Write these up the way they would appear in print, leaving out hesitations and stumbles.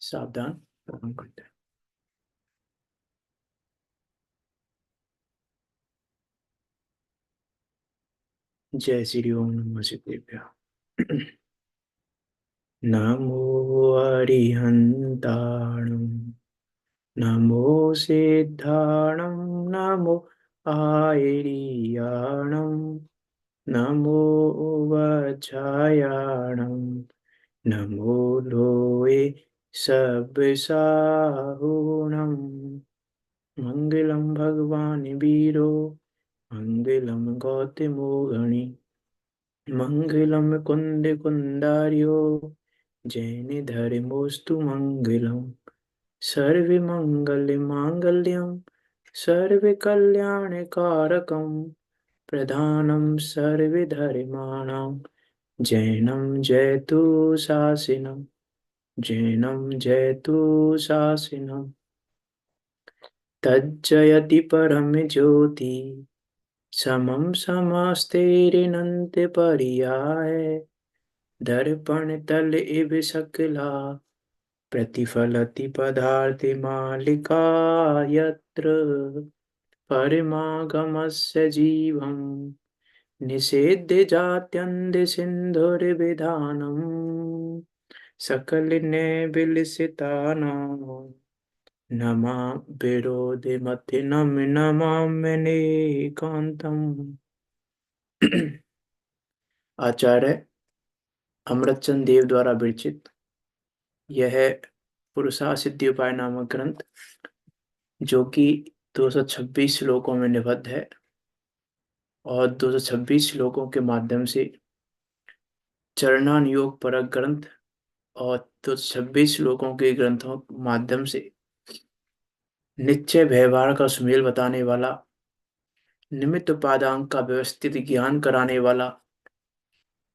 सावधान प्रणाम करते हैं। जय श्री ओम नमः शिवाय। नमो अरिहंताणं नमो सिद्धाणं नमो आयर्याणं नमो वज्रायाणं नमो लोये सबसाहुणम् मंगलम भगवान वीरो मंगलम गौतमो गणि मंगलम कुंद कुंदार्यो जैन धर्मोस्तु मंगलम सर्व मंगल मांगल्यम सर्व कल्याण कारकम प्रधानम सर्व धर्माणां जैनम जयतु शासनम जैनम जयतु शासनम तज्जयति परम ज्योति समम समस्तेरिनंत पर्याय दर्पण तल इव सकला प्रतिफलति पदार्थ मालिका यत्र परमागमस्य जीवं निषेध्य जात्यन्त सिन्धुर्विधानम् सकल ने विलसितानां नमा विरोधमति नम नमाम्यनेकान्तम्। आचार्य अमृतचंद देव द्वारा विरचित यह पुरुषा सिद्धि उपाय नामक ग्रंथ, जो कि 226 श्लोकों में निबद्ध है और 226 श्लोकों के माध्यम से चरणानुयोग परक ग्रंथ और 226 श्लोकों के ग्रंथों के माध्यम से निश्चय व्यवहार का सुमेल बताने वाला, निमित्त उपादान का व्यवस्थित ज्ञान कराने वाला,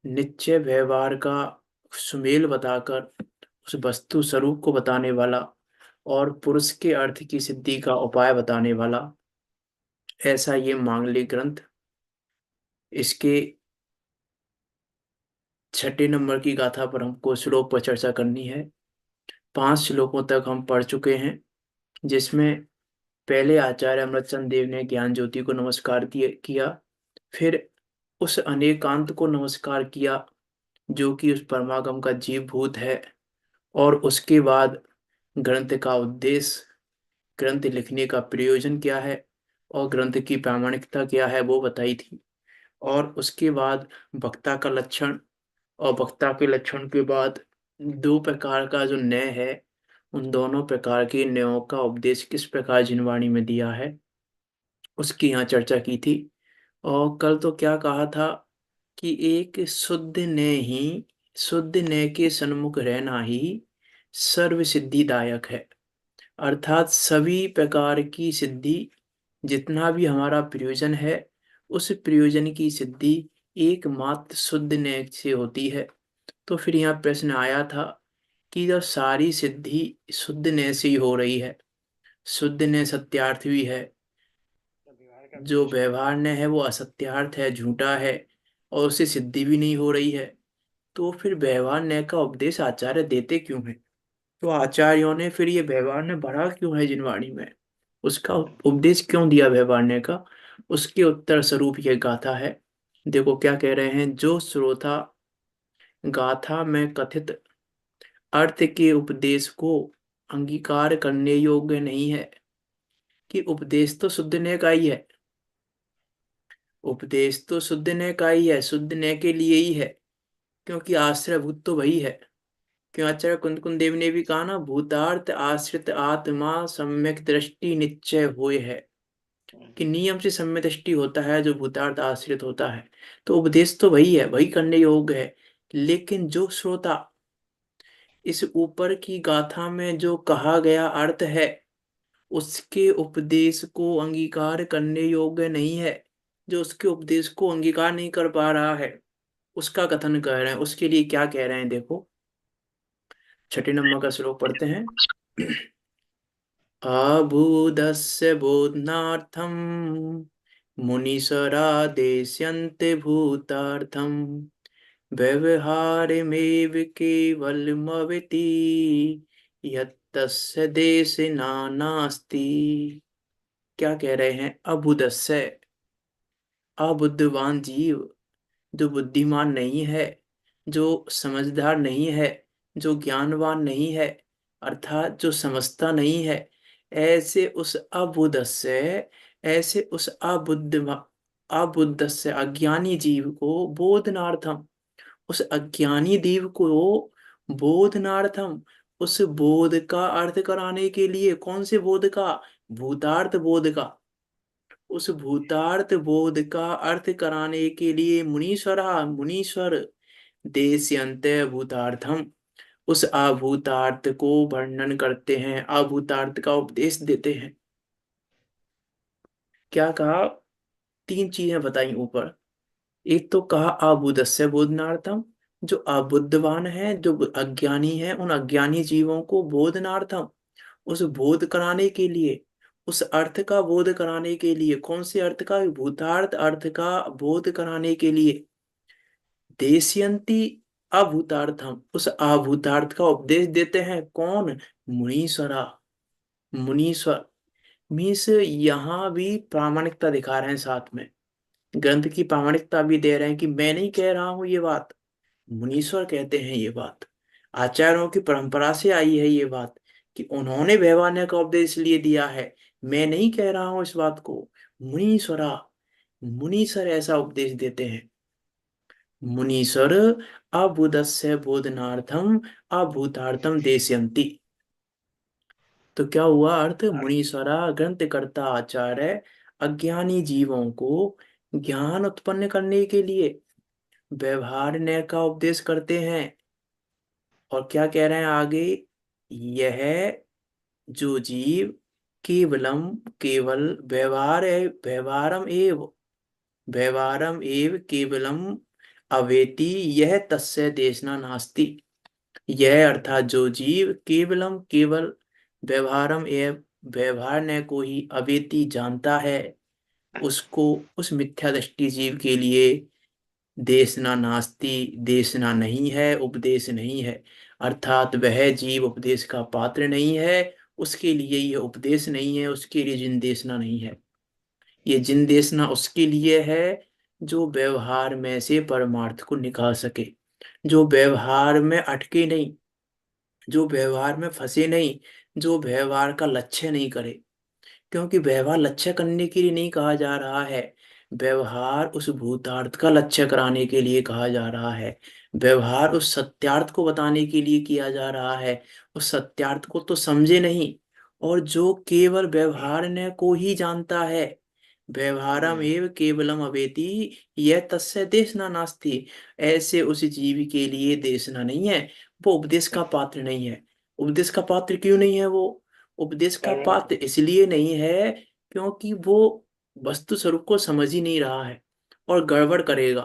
निश्चय व्यवहार का सुमेल बताकर उस वस्तु स्वरूप को बताने वाला और पुरुष के अर्थ की सिद्धि का उपाय बताने वाला, ऐसा ये मांगलिक ग्रंथ। इसके 6 नंबर की गाथा पर हमको श्लोक पर चर्चा करनी है। 5 श्लोकों तक हम पढ़ चुके हैं, जिसमें पहले आचार्य अमृतचंद देव ने ज्ञान ज्योति को नमस्कार किया, फिर उस अनेकांत को नमस्कार किया जो कि उस परमागम का जीव भूत है, और उसके बाद ग्रंथ का उद्देश्य, ग्रंथ लिखने का प्रयोजन क्या है और ग्रंथ की प्रामाणिकता क्या है वो बताई थी। और उसके बाद वक्ता का लक्षण, और वक्ता के लक्षण के बाद 2 प्रकार का जो न्याय है, उन दोनों प्रकार के न्यायों का उपदेश किस प्रकार जिनवाणी में दिया है उसकी यहाँ चर्चा की थी। और कल तो क्या कहा था कि एक शुद्ध ने ही, शुद्ध ने के सन्मुख रहना ही सर्व सिद्धिदायक है। अर्थात सभी प्रकार की सिद्धि, जितना भी हमारा प्रयोजन है, उस प्रयोजन की सिद्धि एकमात्र शुद्ध ने से होती है। तो फिर यहाँ प्रश्न आया था कि जब सारी सिद्धि शुद्ध ने से ही हो रही है, शुद्ध ने सत्यार्थ भी है, जो व्यवहार ने है वो असत्यार्थ है, झूठा है, और उससे सिद्धि भी नहीं हो रही है, तो फिर व्यवहार न्याय का उपदेश आचार्य देते क्यों है? तो आचार्यों ने फिर ये व्यवहार न्याय भरा क्यों है जिनवाणी में, उसका उपदेश क्यों दिया व्यवहार न्याय का, उसके उत्तर स्वरूप यह गाथा है। देखो क्या कह रहे हैं। जो श्रोता गाथा में कथित अर्थ के उपदेश को अंगीकार करने योग्य नहीं है, कि उपदेश तो शुद्ध न्याय का ही है, उपदेश तो शुद्ध न्याय का ही है, शुद्ध न्याय के लिए ही है, क्योंकि आश्रयभूत तो वही है। क्यों आचार्य कुंद कुंद देव ने भी कहा ना, भूतार्थ आश्रित आत्मा सम्यक दृष्टि निश्चय हुए है, कि नियम से सम्यक दृष्टि होता है जो भूतार्थ आश्रित होता है। तो उपदेश तो वही है, वही करने योग्य है। लेकिन जो श्रोता इस ऊपर की गाथा में जो कहा गया अर्थ है, उसके उपदेश को अंगीकार करने योग्य नहीं है, जो उसके उपदेश को अंगीकार नहीं कर पा रहा है, उसका कथन कर रहे हैं। उसके लिए क्या कह रहे हैं देखो, 6 नंबर का श्लोक पढ़ते हैं। अभूदस्य बोधनार्थं मुनिसरा देश्यन्ते भूतार्थं व्यवहारमेव केवलमवति यत्तस्य देश नास्ति। क्या कह रहे हैं? अबुदस्य, अबुद्धिमान जीव, जो बुद्धिमान नहीं है, जो समझदार नहीं है, जो ज्ञानवान नहीं है, अर्थात जो समझता नहीं है, ऐसे उस अबुध से, ऐसे उस अबुद्ध से अज्ञानी जीव को बोधनार्थम, उस अज्ञानी जीव को बोधनार्थम, उस बोध का अर्थ कराने के लिए, कौन से बोध का? भूतार्थ बोध का। उस भूतार्थ बोध का अर्थ कराने के लिए मुनीश्वरा, मुनीश्वर देश्यन्ते भूतार्थम, उस अभूतार्थ को वर्णन करते हैं, अभूतार्थ का उपदेश देते हैं। क्या कहा? तीन चीजें बताई ऊपर। एक तो कहा अबुदस्य बोधनार्थम, जो अबुद्धवान है, जो अज्ञानी है, उन अज्ञानी जीवों को बोधनार्थम, उस बोध कराने के लिए, उस अर्थ का बोध कराने के लिए, कौन से अर्थ का? भूतार्थ अर्थ का बोध कराने के लिए देशयंती अभूतार्थम, उस अभूतार्थ का उपदेश देते हैं। कौन? मुनीश्वरा, मुनीश्वर। मीन्स यहाँ भी प्रामाणिकता दिखा रहे हैं, साथ में ग्रंथ की प्रामाणिकता भी दे रहे हैं कि मैं नहीं कह रहा हूं ये बात, मुनीश्वर कहते हैं ये बात। आचार्यों की परंपरा से आई है ये बात कि उन्होंने व्यवहार का उपदेश लिए दिया है, मैं नहीं कह रहा हूं इस बात को। मुनीश्वरा, मुनीश्वर ऐसा उपदेश देते हैं। मुनीश्वर अबुदस्य बोधनार्थम अभूतार्थम देशयन्ति। तो क्या हुआ अर्थ? मुनीश्वरा ग्रंथकर्ता आचार्य अज्ञानी जीवों को ज्ञान उत्पन्न करने के लिए व्यवहार न्याय का उपदेश करते हैं। और क्या कह रहे हैं आगे? यह जो जीव केवलम, केवल व्यवहार है, व्यवहारम एव केवलम अवेति यह तस्य देशना नास्ति। यह अर्थात जो जीव केवलम, केवल व्यवहारम एव व्यवहार ने को ही अवेति जानता है, उसको, उस मिथ्या दृष्टि जीव के लिए देशना नास्ति, देशना नहीं है, उपदेश नहीं है। अर्थात वह जीव उपदेश का पात्र नहीं है, उसके लिए यह उपदेश नहीं है, उसके लिए जिन देशना नहीं है। ये जिन देशना उसके लिए है जो व्यवहार में से परमार्थ को निकाल सके, जो व्यवहार में अटके नहीं, जो व्यवहार में फंसे नहीं, जो व्यवहार का लक्ष्य नहीं करे। क्योंकि व्यवहार लक्ष्य करने के लिए नहीं कहा जा रहा है, व्यवहार उस भूतार्थ का लक्ष्य कराने के लिए कहा जा रहा है। व्यवहार उस सत्यार्थ को बताने के लिए किया जा रहा है। उस सत्यार्थ को तो समझे नहीं, और जो केवल व्यवहार ने को ही जानता है, व्यवहारम एव केवलम अवेति यह तस्य देशना नास्ति, ऐसे उस जीव के लिए देशना नहीं है, वो उपदेश का पात्र नहीं है। उपदेश का पात्र क्यों नहीं है वो? उपदेश का पात्र इसलिए नहीं है क्योंकि वो वस्तु स्वरूप को समझ ही नहीं रहा है और गड़बड़ करेगा।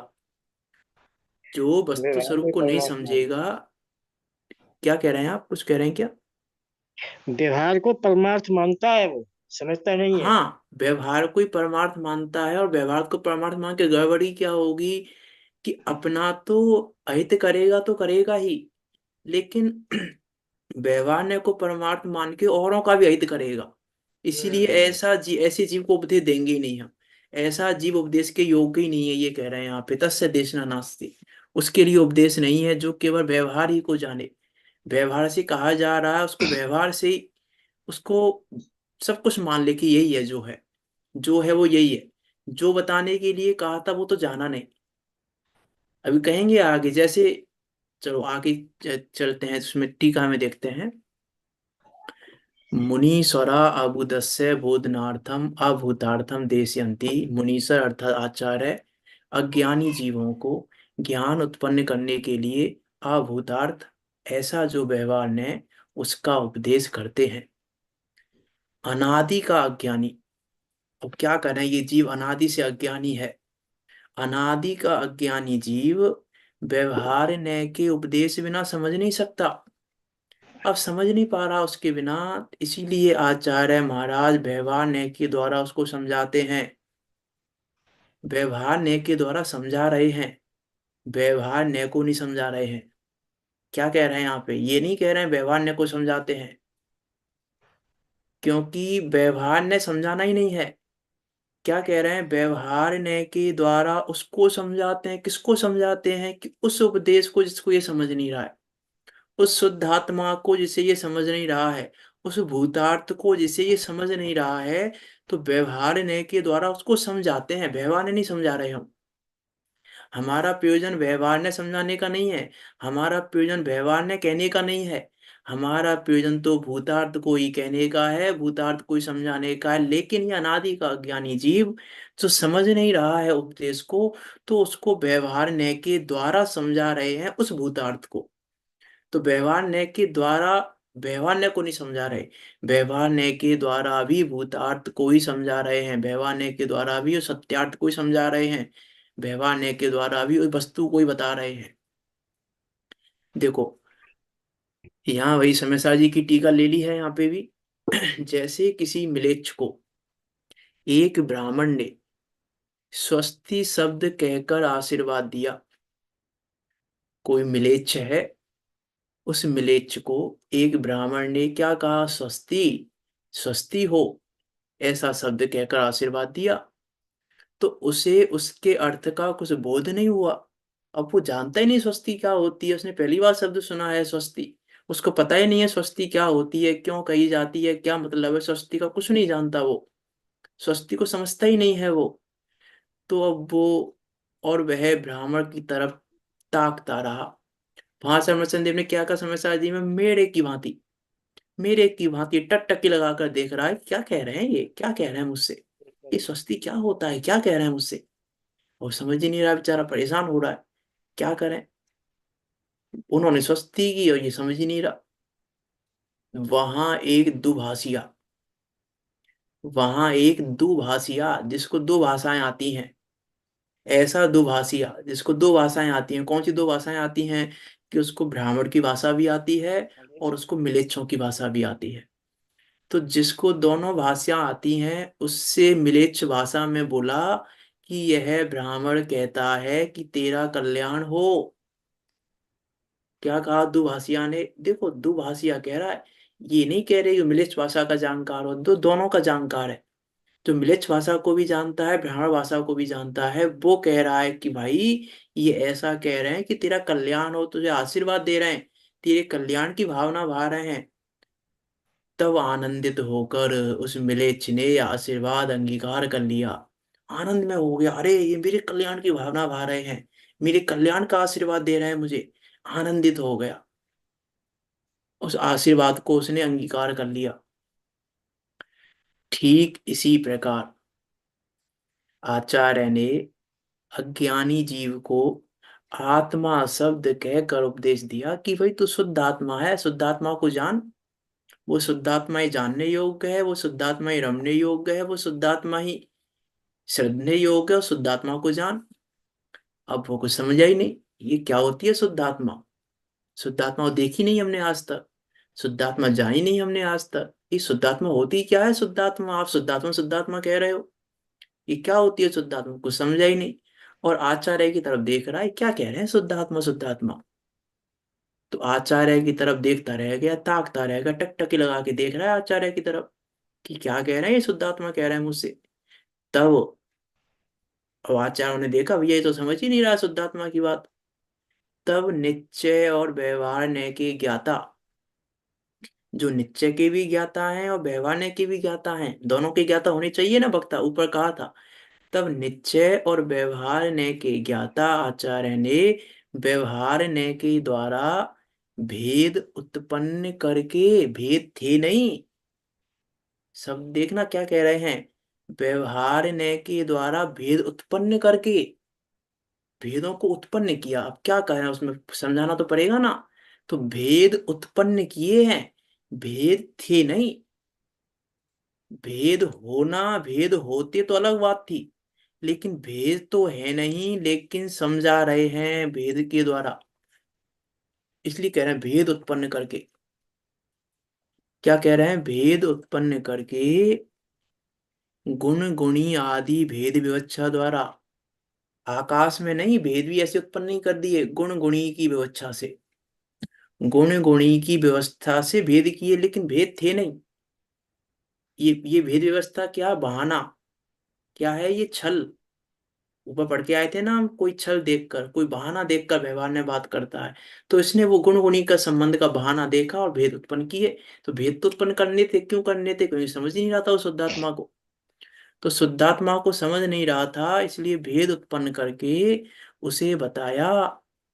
जो वस्तु व्यवहार स्वरूप कोई को नहीं परमात्मा, समझेगा। क्या कह रहे हैं आप? कुछ कह रहे हैं क्या? व्यवहार को परमार्थ मानता है, वो समझता नहीं है। हाँ, व्यवहार को ही परमार्थ मानता है, और व्यवहार को परमार्थ मान के गड़बड़ी क्या होगी कि अपना तो अहित करेगा तो करेगा ही, लेकिन व्यवहार ने को परमार्थ मान के औरों का भी अहित करेगा। इसीलिए ऐसे जीव को उपदेश देंगे ही नहीं हम। ऐसा जीव उपदेश के योग्य ही नहीं है, ये कह रहे हैं यहाँ पे, तस्य देशना नास्ति। उसके लिए उपदेश नहीं है जो केवल व्यवहार ही को जाने। व्यवहार से कहा जा रहा है उसको, व्यवहार से ही उसको सब कुछ मान ले कि यही है, जो है वो यही है। जो बताने के लिए कहा था वो तो जाना नहीं। अभी कहेंगे आगे, जैसे चलो आगे चलते हैं, उसमें टीका में देखते हैं। मुनीश्वरा अबुदस्य बोधनार्थम अभूतार्थम देशयन्ति। मुनीश्वर अर्थात आचार्य अज्ञानी जीवों को ज्ञान उत्पन्न करने के लिए अभूतार्थ, ऐसा जो व्यवहार ने, उसका उपदेश करते हैं। अनादि का अज्ञानी, अब क्या करें, ये जीव अनादि से अज्ञानी है। अनादि का अज्ञानी जीव व्यवहार न्याय के उपदेश बिना समझ नहीं सकता। अब समझ नहीं पा रहा उसके बिना, इसीलिए आचार्य महाराज व्यवहार न्याय के द्वारा उसको समझाते हैं, व्यवहार न्याय के द्वारा समझा रहे हैं। व्यवहार न को नहीं समझा रहे हैं। क्या कह रहे हैं यहाँ पे, ये नहीं कह रहे हैं व्यवहार न को समझाते हैं, क्योंकि व्यवहार ने समझाना ही नहीं है। क्या कह रहे हैं, व्यवहार ने के द्वारा उसको समझाते हैं। किसको समझाते हैं, कि उस उपदेश को जिसको ये समझ नहीं रहा है, उस शुद्धात्मा को जिसे ये समझ नहीं रहा है, उस भूतार्थ को जिसे ये समझ नहीं रहा है, तो व्यवहार ने के द्वारा उसको समझाते हैं। व्यवहार ने नहीं समझा रहे हम। हमारा प्रयोजन व्यवहार ने समझाने का नहीं है, हमारा प्रयोजन व्यवहार ने कहने का नहीं है। हमारा प्रयोजन तो भूतार्थ को ही कहने का है, भूतार्थ को ही समझाने का है। लेकिन ये अनादि का अज्ञानी जीव जो समझ नहीं रहा है उपदेश को, तो उसको व्यवहार ने के द्वारा समझा रहे हैं उस भूतार्थ को। तो व्यवहार ने के द्वारा व्यवहार ने को नहीं समझा रहे, व्यवहार ने के द्वारा भी भूतार्थ को ही समझा रहे हैं, व्यवहार ने के द्वारा भी उस सत्यार्थ को ही समझा रहे हैं, व्यवहार ने के द्वारा भी उस वस्तु को ही बता रहे हैं। देखो, यहाँ वही समस्या जी की टीका ले ली है यहाँ पे भी। जैसे किसी मिलेच्छ को एक ब्राह्मण ने स्वस्ति शब्द कहकर आशीर्वाद दिया। कोई मिलेच्छ है, उस मिलेच्छ को एक ब्राह्मण ने क्या कहा, स्वस्ति, स्वस्ति हो, ऐसा शब्द कहकर आशीर्वाद दिया। तो उसे उसके अर्थ का कुछ बोध नहीं हुआ। अब वो जानता ही नहीं स्वस्ति क्या होती है, उसने पहली बार शब्द सुना है स्वस्ति। उसको पता ही नहीं है स्वस्ति क्या होती है, क्यों कही जाती है, क्या मतलब है स्वस्ति का, कुछ नहीं जानता वो। स्वस्ति को समझता ही नहीं है वो। तो अब वो, और वह ब्राह्मण की तरफ ताकता रहा। वहां से अमरचंद देव ने क्या कहा, समस्या जी में मेरे की भांति, मेरे की भांति टकटकी लगाकर देख रहा है, क्या कह रहे हैं ये, क्या कह रहे हैं मुझसे, ये स्वस्ति क्या होता है, क्या कह रहे हैं मुझसे। और समझ ही नहीं रहा, बेचारा परेशान हो रहा है, क्या करें। उन्होंने स्वस्ति की और ये समझ ही नहीं रहा। वहां एक दुभाषिया, वहां एक दुभाषिया जिसको दो भाषाएं आती हैं, ऐसा दुभाषिया जिसको दो भाषाएं आती हैं। कौन सी दो भाषाएं आती हैं, कि उसको ब्राह्मण की भाषा भी आती है और उसको मिलेच्छों की भाषा भी आती है। तो जिसको दोनों भाषा आती हैं उससे मिलेच्छ भाषा में बोला कि यह ब्राह्मण कहता है कि तेरा कल्याण हो। क्या कहा दुभाषिया ने, देखो दुभाषिया कह रहा है, ये नहीं कह रहे कि मिलेच्छ भाषा का जानकार हो, दोनों का जानकार है। जो मिलेच्छ भाषा को भी जानता है, ब्राह्मण भाषा को भी जानता है, वो कह रहा है कि भाई ये ऐसा कह रहे हैं कि तेरा कल्याण हो, तुझे आशीर्वाद दे रहे हैं, तेरे कल्याण की भावना भा रहे हैं। तब आनंदित होकर उस मिलेच्छ ने आशीर्वाद अंगीकार कर लिया। आनंद में हो गया, अरे ये मेरे कल्याण की भावना भा रहे हैं, मेरे कल्याण का आशीर्वाद दे रहे हैं मुझे। आनंदित हो गया, उस आशीर्वाद को उसने अंगीकार कर लिया। ठीक इसी प्रकार आचार्य ने अज्ञानी जीव को आत्मा शब्द कहकर उपदेश दिया कि भाई तू शुद्ध आत्मा है, शुद्ध आत्मा को जान। वो शुद्धात्मा ही जानने योग्य है, वो शुद्धात्मा ही रमने योग्य है, वो शुद्धात्मा ही श्रद्धने योग्य है, शुद्धात्मा को जान। अब वो कुछ समझा ही नहीं, ये क्या होती है शुद्धात्मा। शुद्धात्मा को देखी नहीं हमने आज तक, शुद्धात्मा जानी नहीं हमने आज तक। ये शुद्धात्मा होती क्या है, शुद्धात्मा, आप शुद्धात्मा शुद्धात्मा कह रहे हो, ये क्या होती है शुद्धात्मा, कुछ समझा ही नहीं। और आचार्य की तरफ देख रहा है, क्या कह रहे हैं शुद्धात्मा शुद्धात्मा। तो आचार्य की तरफ देखता रह गया, ताकता रह गया, टकटकी लगा के देख रहा है आचार्य की तरफ, कि क्या कह रहे हैं ये शुद्धात्मा कह रहे हैं मुझसे। तब अब आचार्यों ने देखा भैया ये तो समझ ही नहीं रहा शुद्धात्मा की बात। तब निश्चय और व्यवहार ने के ज्ञाता, जो निश्चय के भी ज्ञाता हैं और व्यवहार के भी ज्ञाता हैं, दोनों के ज्ञाता होने चाहिए ना, वक्ता ऊपर कहा था। तब निश्चय और व्यवहार ने के ज्ञाता आचार्य ने व्यवहार ने के द्वारा भेद उत्पन्न करके, भेद थे नहीं, सब देखना क्या कह रहे हैं, व्यवहार ने के द्वारा भेद उत्पन्न करके, भेदों को उत्पन्न किया। अब क्या कह रहे हैं उसमें, समझाना तो पड़ेगा ना। तो भेद उत्पन्न किए हैं, भेद थे नहीं। भेद होना, भेद होते तो अलग बात थी, लेकिन भेद तो है नहीं, लेकिन समझा रहे हैं भेद के द्वारा, इसलिए कह रहे हैं भेद उत्पन्न करके। क्या कह रहे हैं, भेद उत्पन्न करके गुण गुणी आदि भेद विवक्षा द्वारा। आकाश में नहीं, भेद भी ऐसे उत्पन्न नहीं कर दिए गुण गुणी की व्यवस्था से। गुण गुणी की व्यवस्था से भेद किए, लेकिन भेद थे नहीं। ये भेद व्यवस्था क्या, बहाना क्या है, ये छल। ऊपर पढ़ के आए थे ना हम, कोई छल देखकर, कोई बहाना देखकर व्यवहार में बात करता है। तो इसने वो गुण गुणी का संबंध का बहाना देखा और भेद उत्पन्न किए। तो भेद तो उत्पन्न करने थे, क्यों करने थे, क्योंकि समझ ही नहीं रहा था उस शुद्धात्मा को। तो शुद्धात्मा को समझ नहीं रहा था, इसलिए भेद उत्पन्न करके उसे बताया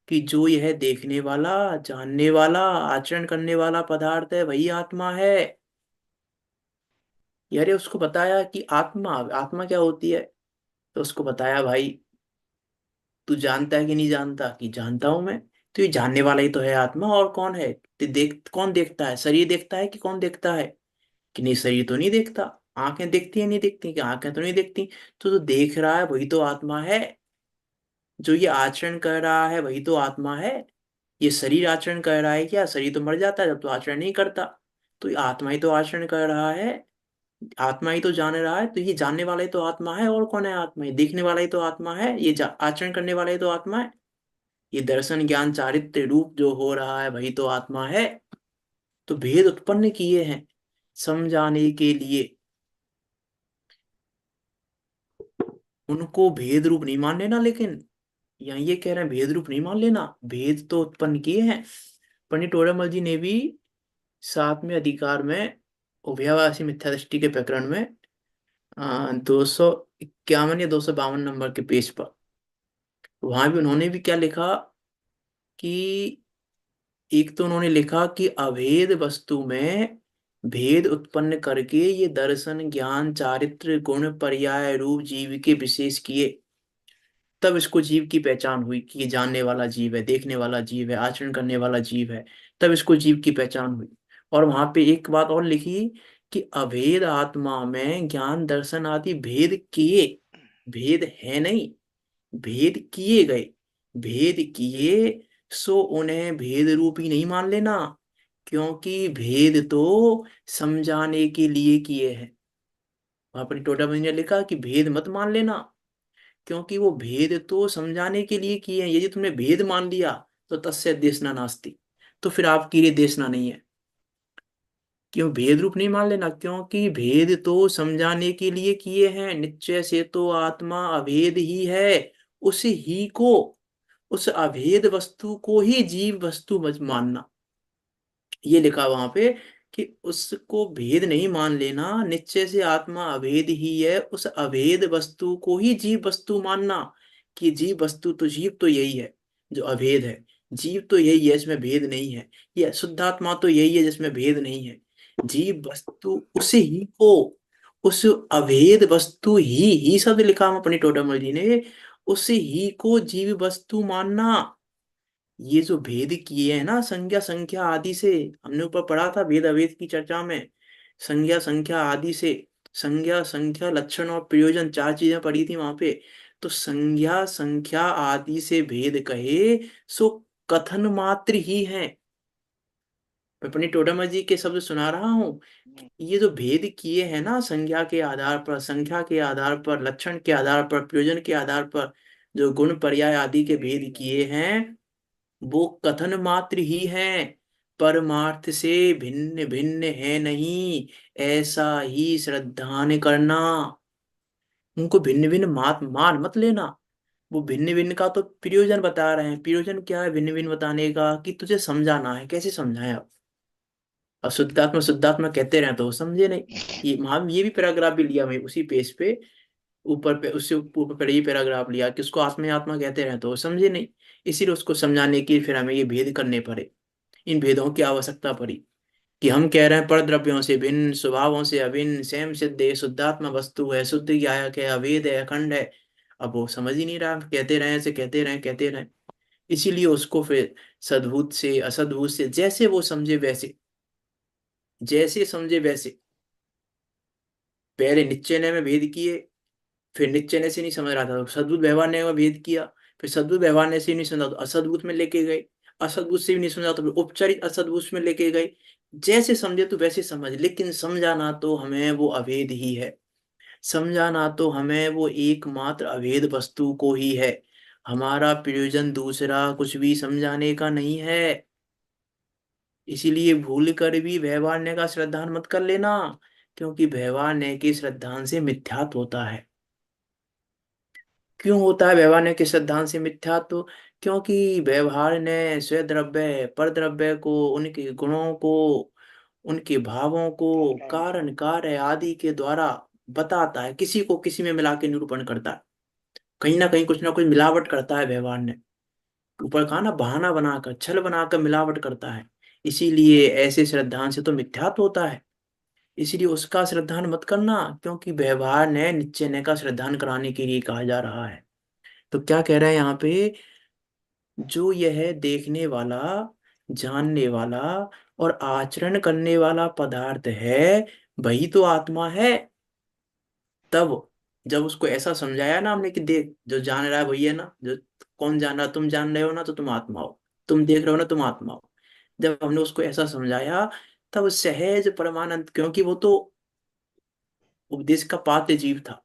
कि जो यह देखने वाला, जानने वाला, आचरण करने वाला पदार्थ है वही आत्मा है। यार ये उसको बताया कि आत्मा, आत्मा क्या होती है। तो उसको बताया, भाई तू जानता है कि नहीं जानता, कि जानता हूं मैं। तो ये जानने वाला ही तो है आत्मा, और कौन है। तो देख, कौन देखता है, शरीर देखता है कि कौन देखता है, कि नहीं शरीर तो नहीं देखता। आंखें देखती है नहीं देखती, कि आंखें तो नहीं देखती। तो जो देख रहा है वही तो आत्मा है। जो ये आचरण कर रहा है वही तो आत्मा है। ये शरीर आचरण कर रहा है क्या, शरीर तो मर जाता है जब तो आचरण नहीं करता। तो ये आत्मा ही तो आचरण कर रहा है। आत्मा ही तो जान रहा है, तो ये जानने वाला ही तो आत्मा है, और कौन है आत्मा, ये देखने वाला ही तो आत्मा है, ये आचरण करने वाला ही तो आत्मा है। ये दर्शन ज्ञान चारित्र्य रूप जो हो रहा है वही तो आत्मा है। तो भेद उत्पन्न किए हैं समझाने के लिए। उनको भेद रूप नहीं मान लेना, लेकिन यहाँ ये कह रहे हैं भेद रूप नहीं मान लेना, भेद तो उत्पन्न किए हैं। पंडित टोडरमल जी ने भी 7वें अधिकार में उभयावासी मिथ्या दृष्टि के प्रकरण में 251 या 252 नंबर के पेज पर, वहां भी उन्होंने भी क्या लिखा कि एक तो उन्होंने लिखा कि अभेद वस्तु में भेद उत्पन्न करके ये दर्शन ज्ञान चारित्र गुण पर्याय रूप जीव के विशेष किए। तब इसको जीव की पहचान हुई कि ये जानने वाला जीव है, देखने वाला जीव है, आचरण करने वाला जीव है। तब इसको जीव की पहचान हुई। और वहां पे एक बात और लिखी कि अभेद आत्मा में ज्ञान दर्शन आदि भेद किए, भेद है नहीं, भेद किए गए। भेद किए, सो उन्हें भेद रूप ही नहीं मान लेना, क्योंकि भेद तो समझाने के लिए किए हैं। वहां पर टोटा ने लिखा कि भेद मत मान लेना, क्योंकि वो भेद तो समझाने के लिए किए हैं। यदि तुमने भेद मान लिया तो तस्य देशना नास्ति, तो फिर आपके लिए देशना नहीं है। क्यों भेद रूप नहीं मान लेना, क्योंकि भेद तो समझाने के लिए किए हैं। निश्चय से तो आत्मा अभेद ही है। उस ही को, उस अभेद वस्तु को ही जीव वस्तु मत मानना। ये लिखा वहां पे कि उसको भेद नहीं मान लेना, निश्चय से आत्मा अभेद ही है, उस अभेद वस्तु को ही जीव वस्तु मानना। कि जीव वस्तु तो, जीव तो यही है जो अभेद है। जीव तो यही है, इसमें भेद नहीं है। ये शुद्धात्मा तो यही है जिसमें भेद नहीं है। जीव वस्तु उस ही को, उस अभेद वस्तु ही शब्द लिखा हम अपनी टोटमल जी ने, उस ही को जीव वस्तु मानना। ये जो भेद किए हैं ना संज्ञा संख्या आदि से, हमने ऊपर पढ़ा था भेद अभेद की चर्चा में। संज्ञा संख्या आदि से, संज्ञा संख्या लक्षण और प्रयोजन, चार चीजें पढ़ी थी वहां पे। तो संज्ञा संख्या आदि से भेद कहे, सो कथन मात्र ही है। मैं अपनी टोडरमल जी के शब्द सुना रहा हूँ। ये जो भेद किए हैं ना, संज्ञा के आधार पर, संख्या के आधार पर, लक्षण के आधार पर, प्रयोजन के आधार पर, जो गुण पर्याय आदि के भेद किए हैं, वो कथन मात्र ही है, परमार्थ से भिन्न भिन्न है नहीं। ऐसा ही श्रद्धान करना। उनको भिन्न भिन्न मान मत लेना। वो भिन्न भिन्न का तो प्रयोजन बता रहे हैं। प्रयोजन क्या है भिन्न भिन्न बताने का, कि तुझे समझाना है, कैसे समझाएं आप। और शुद्धात्मा शुद्धात्मा कहते रहे तो वो समझे नहीं। ये वहां ये भी पैराग्राफ भी लिया मैं उसी पेज पे, ऊपर पे, उससे ऊपर पर ये पैराग्राफ लिया कि उसको आत्मा ही आत्मा कहते रहे तो वो समझे नहीं। इसीलिए उसको समझाने की फिर हमें ये भेद करने पड़े। इन भेदों की आवश्यकता पड़ी, कि हम कह रहे हैं पर द्रव्यों से भिन्न, स्वभावों से अभिन्न, स्वयं सिद्ध है, शुद्धात्मा वस्तु है, शुद्ध ज्ञायक है, अभेद है, अखंड है। अब वो समझ ही नहीं रहा, कहते रहे ऐसे, कहते रहे कहते रहे। इसीलिए उसको फिर सद्भूत से असद्भूत से, जैसे वो समझे वैसे, जैसे समझे वैसे। पहले निश्चय में भेद किए, फिर निश्चय से नहीं समझ रहा था तो सद्भुत व्यवहार में भेद किया, फिर सद्भुत व्यवहार से नहीं समझा तो असद्भुत में लेके गए, असद्भुत से भी नहीं समझा तो फिर उपचारित असद्भुत में लेके गए। जैसे समझे तो वैसे समझ, लेकिन समझाना तो हमें वो अभेद ही है। समझाना तो हमें वो एकमात्र अभेद वस्तु को ही है। हमारा प्रयोजन दूसरा कुछ भी समझाने का नहीं है। इसीलिए भूल कर भी व्यवहार का श्रद्धान मत कर लेना, क्योंकि व्यवहार के श्रद्धान से मिथ्यात्व होता है। क्यों होता है व्यवहार के सिद्धांत से मिथ्यात्व? क्योंकि व्यवहार ने स्वद्रव्य परद्रव्य को, उनके गुणों को, उनके भावों को बताना। कारण कार्य आदि के द्वारा बताता है, किसी को किसी में मिला के निरूपण करता है। कहीं ना कुछ मिलावट करता है व्यवहार ने। ऊपर कहा ना, बहाना बनाकर छल बनाकर मिलावट करता है। इसीलिए ऐसे श्रद्धांत से तो मिथ्यात्व होता है। इसलिए उसका श्रद्धान मत करना, क्योंकि व्यवहार ने निश्चय ने का श्रद्धान कराने के लिए कहा जा रहा है। तो क्या कह रहा है यहाँ पे? जो यह देखने वाला, जानने वाला और आचरण करने वाला पदार्थ है, वही तो आत्मा है। तब जब उसको ऐसा समझाया ना हमने कि देख, जो जान रहा है वही है ना, जो कौन जान रहा है, तुम जान रहे हो ना तो तुम आत्मा हो। तुम देख रहे हो ना, तुम आत्मा हो। जब हमने उसको ऐसा समझाया, तब सहज परमानंद, क्योंकि वो तो उपदेश का पात्र जीव था,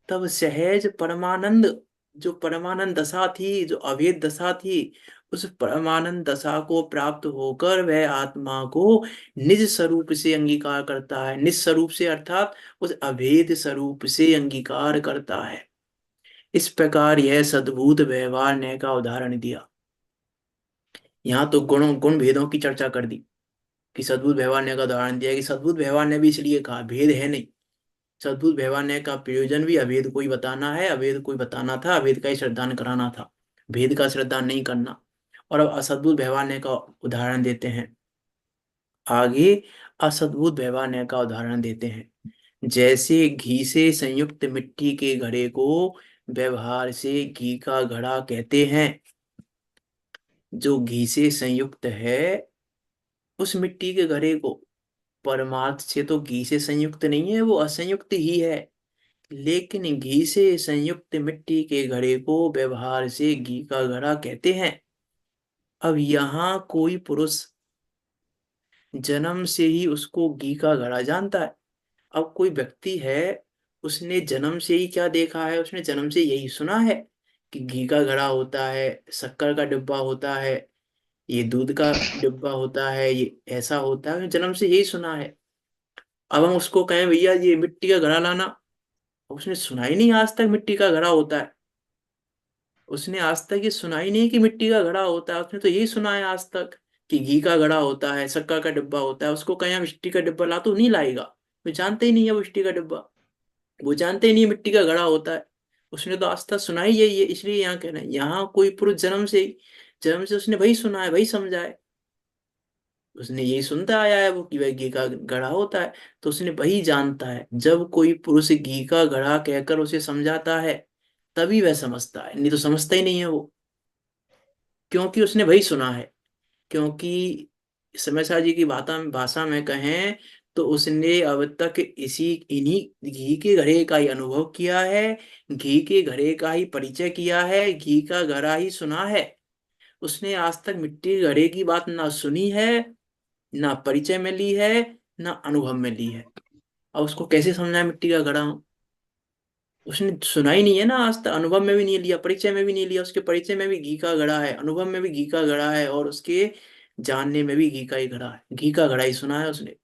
तब सहज परमानंद, जो परमानंद दशा थी, जो अभेद दशा थी, उस परमानंद दशा को प्राप्त होकर वह आत्मा को निज स्वरूप से अंगीकार करता है। निज स्वरूप से अर्थात उस अभेद स्वरूप से अंगीकार करता है। इस प्रकार यह सद्भूत व्यवहार न्याय का उदाहरण दिया। यहाँ तो गुण भेदों की चर्चा कर दी, कि सद्भुत व्यवहार न्याय का उदाहरण दिया, कि सद्भुत व्यवहार ने भी इसलिए कहा, भेद है नहीं। सद्भुत व्यवहार का प्रयोजन भी अभेद को ही बताना है, अभेद को ही बताना था, अभेद का ही श्रद्धान कराना था, भेद का श्रद्धान नहीं करना। और अब असद्भुत व्यवहार का उदाहरण देते हैं आगे। असद्भुत व्यवहार का उदाहरण देते हैं, जैसे घी से संयुक्त मिट्टी के घड़े को व्यवहार से घी का घड़ा कहते हैं। जो घी से संयुक्त है, उस मिट्टी के घड़े को, परमार्थ से तो घी से संयुक्त नहीं है, वो असंयुक्त ही है। लेकिन घी से संयुक्त मिट्टी के घड़े को व्यवहार से घी का घड़ा कहते हैं। अब यहाँ कोई पुरुष जन्म से ही उसको घी का घड़ा जानता है। अब कोई व्यक्ति है, उसने जन्म से ही क्या देखा है? उसने जन्म से यही सुना है कि घी का घड़ा होता है, शक्कर का डिब्बा होता है, ये दूध का डिब्बा होता है, ये ऐसा होता है, उसने जन्म से यही सुना है। अब हम उसको कहें भैया ये मिट्टी का घड़ा लाना, उसने सुना ही नहीं आज तक मिट्टी का घड़ा होता है। उसने आज तक ये सुना ही नहीं कि मिट्टी का घड़ा होता है। उसने तो यही सुना है आज तक कि घी का घड़ा होता है, शक्कर का डिब्बा होता है। उसको कहीं मिट्टी का डिब्बा ला, तो नहीं लाएगा। वो जानते ही नहीं है वो मिट्टी का डिब्बा, वो जानते ही नहीं मिट्टी का घड़ा होता है। उसने तो आज तक सुना ही यही है। इसलिए यहाँ कह रहे हैं, यहाँ कोई पुरुष जन्म से उसने वही सुना है, वही समझा है। उसने यही सुनता आया है वो, कि वह घी का घड़ा होता है, तो उसने वही जानता है। जब कोई पुरुष घी का घड़ा कहकर उसे समझाता है, तभी वह समझता है, नहीं तो समझता ही नहीं है वो, क्योंकि उसने वही सुना है। क्योंकि समयसा जी की भाषा में कहें, तो उसने अब तक इसी इन्हीं घी के घड़े का ही अनुभव किया है, घी के घड़े का ही परिचय किया है, घी का घड़ा ही सुना है। उसने आज तक मिट्टी के घड़े की बात ना सुनी है, ना परिचय में ली है, ना अनुभव में ली है। अब उसको कैसे समझाए मिट्टी का घड़ा? उसने सुना ही नहीं है ना आज तक, अनुभव में भी नहीं लिया, परिचय में भी नहीं लिया। उसके परिचय में भी घी का घड़ा है, अनुभव में भी घी का घड़ा है, और उसके जानने में भी घी का ही घड़ा है, घी का घड़ा ही सुना है उसने।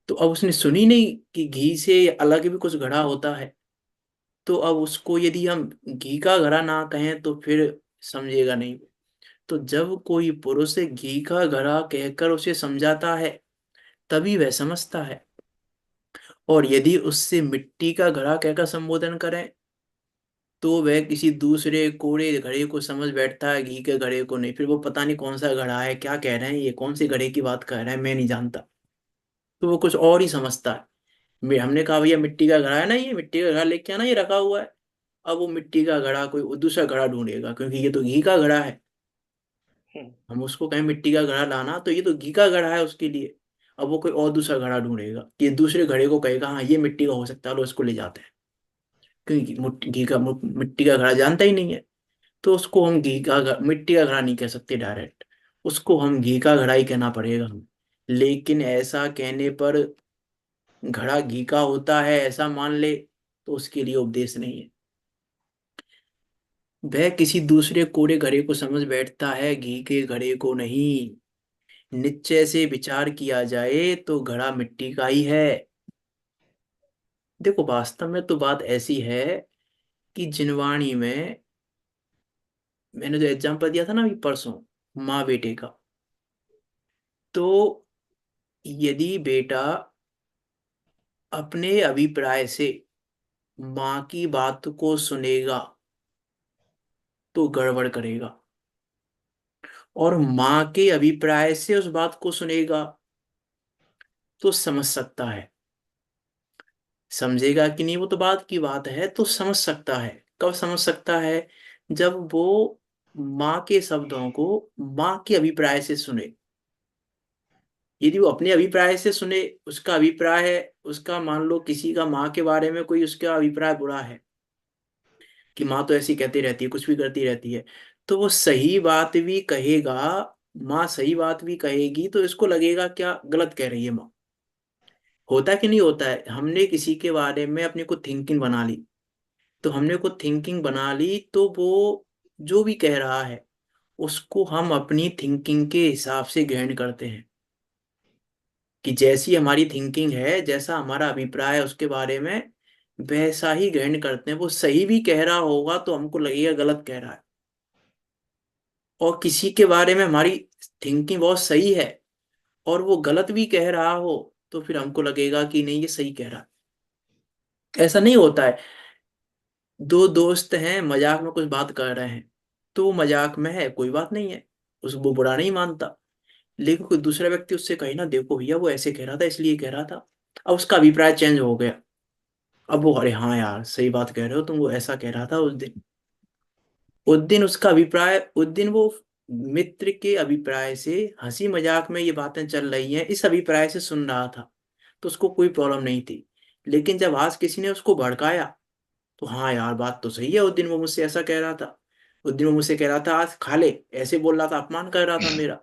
तो अब उसने सुनी नहीं कि घी से अलग भी कुछ घड़ा होता है। तो अब उसको यदि हम घी का घड़ा ना कहें तो फिर समझेगा नहीं। तो जब कोई पुरुष घी का घड़ा कहकर उसे समझाता है, तभी वह समझता है। और यदि उससे मिट्टी का घड़ा कहकर संबोधन करें, तो वह किसी दूसरे कोड़े घड़े को समझ बैठता है, घी के घड़े को नहीं। फिर वो पता नहीं कौन सा घड़ा है, क्या कह रहे हैं, ये कौन से घड़े की बात कर रहे हैं, मैं नहीं जानता। तो वो कुछ और ही समझता है। हमने कहा भैया मिट्टी का घड़ा है ना, ये मिट्टी का घड़ा लेके आना, ये रखा हुआ है। अब वो मिट्टी का घड़ा कोई दूसरा घड़ा ढूंढेगा, क्योंकि ये तो घी का घड़ा है। हम्म। हम उसको कहें मिट्टी का घड़ा लाना, तो ये तो घी का घड़ा है उसके लिए। अब वो कोई और दूसरा घड़ा ढूंढेगा, ये दूसरे घड़े को कहेगा हाँ ये मिट्टी का हो सकता है, लो इसको ले जाते हैं। क्योंकि मिट्टी का घड़ा जानता ही नहीं है। तो उसको हम मिट्टी का घड़ा नहीं कह सकते डायरेक्ट, उसको हम घी का घड़ा ही कहना पड़ेगा हम। लेकिन ऐसा कहने पर घड़ा घी का होता है ऐसा मान ले तो उसके लिए उपदेश नहीं है। वह किसी दूसरे कोरे घड़े को समझ बैठता है, घी के घड़े को नहीं। निश्चय से विचार किया जाए तो घड़ा मिट्टी का ही है। देखो वास्तव में तो बात ऐसी है कि जिनवाणी में मैंने जो एग्जांपल दिया था ना अभी परसों, माँ बेटे का, तो यदि बेटा अपने अभिप्राय से माँ की बात को सुनेगा तो गड़बड़ करेगा, और माँ के अभिप्राय से उस बात को सुनेगा तो समझ सकता है। समझेगा कि नहीं वो तो बात की बात है, तो समझ सकता है। कब समझ सकता है? जब वो माँ के शब्दों को माँ के अभिप्राय से सुने। यदि वो अपने अभिप्राय से सुने, उसका अभिप्राय है, उसका मान लो किसी का माँ के बारे में कोई उसका अभिप्राय बुरा है कि माँ तो ऐसी कहती रहती है, कुछ भी करती रहती है, तो वो सही बात भी कहेगा, माँ सही बात भी कहेगी तो इसको लगेगा क्या गलत कह रही है माँ। होता कि नहीं होता है? हमने किसी के बारे में अपने को थिंकिंग बना ली, तो हमने को थिंकिंग बना ली तो वो जो भी कह रहा है उसको हम अपनी थिंकिंग के हिसाब से ग्रहण करते हैं, कि जैसी हमारी थिंकिंग है, जैसा हमारा अभिप्राय है उसके बारे में, वैसा ही ग्रहण करते हैं। वो सही भी कह रहा होगा तो हमको लगेगा गलत कह रहा है, और किसी के बारे में हमारी थिंकिंग बहुत सही है और वो गलत भी कह रहा हो तो फिर हमको लगेगा कि नहीं ये सही कह रहा है। ऐसा नहीं होता है? दो दोस्त हैं, मजाक में कुछ बात कर रहे हैं, तो वो मजाक में है, कोई बात नहीं है, उस वो बुरा नहीं मानता। लेकिन कोई दूसरा व्यक्ति उससे कहे ना, देखो भैया वो ऐसे कह रहा था इसलिए कह रहा था, अब उसका अभिप्राय चेंज हो गया। अब वो, अरे हाँ यार सही बात कह रहे हो तुम, वो ऐसा कह रहा था उस दिन। उस दिन उसका अभिप्राय, उस दिन वो मित्र के अभिप्राय से हंसी मजाक में ये बातें चल रही हैं, इस अभिप्राय से सुन रहा था, तो उसको कोई प्रॉब्लम नहीं थी। लेकिन जब आज किसी ने उसको भड़काया तो हाँ यार बात तो सही है, उस दिन वो मुझसे ऐसा कह रहा था, उस दिन वो मुझसे कह रहा था आज खा ले, ऐसे बोल रहा था, अपमान कर रहा था मेरा।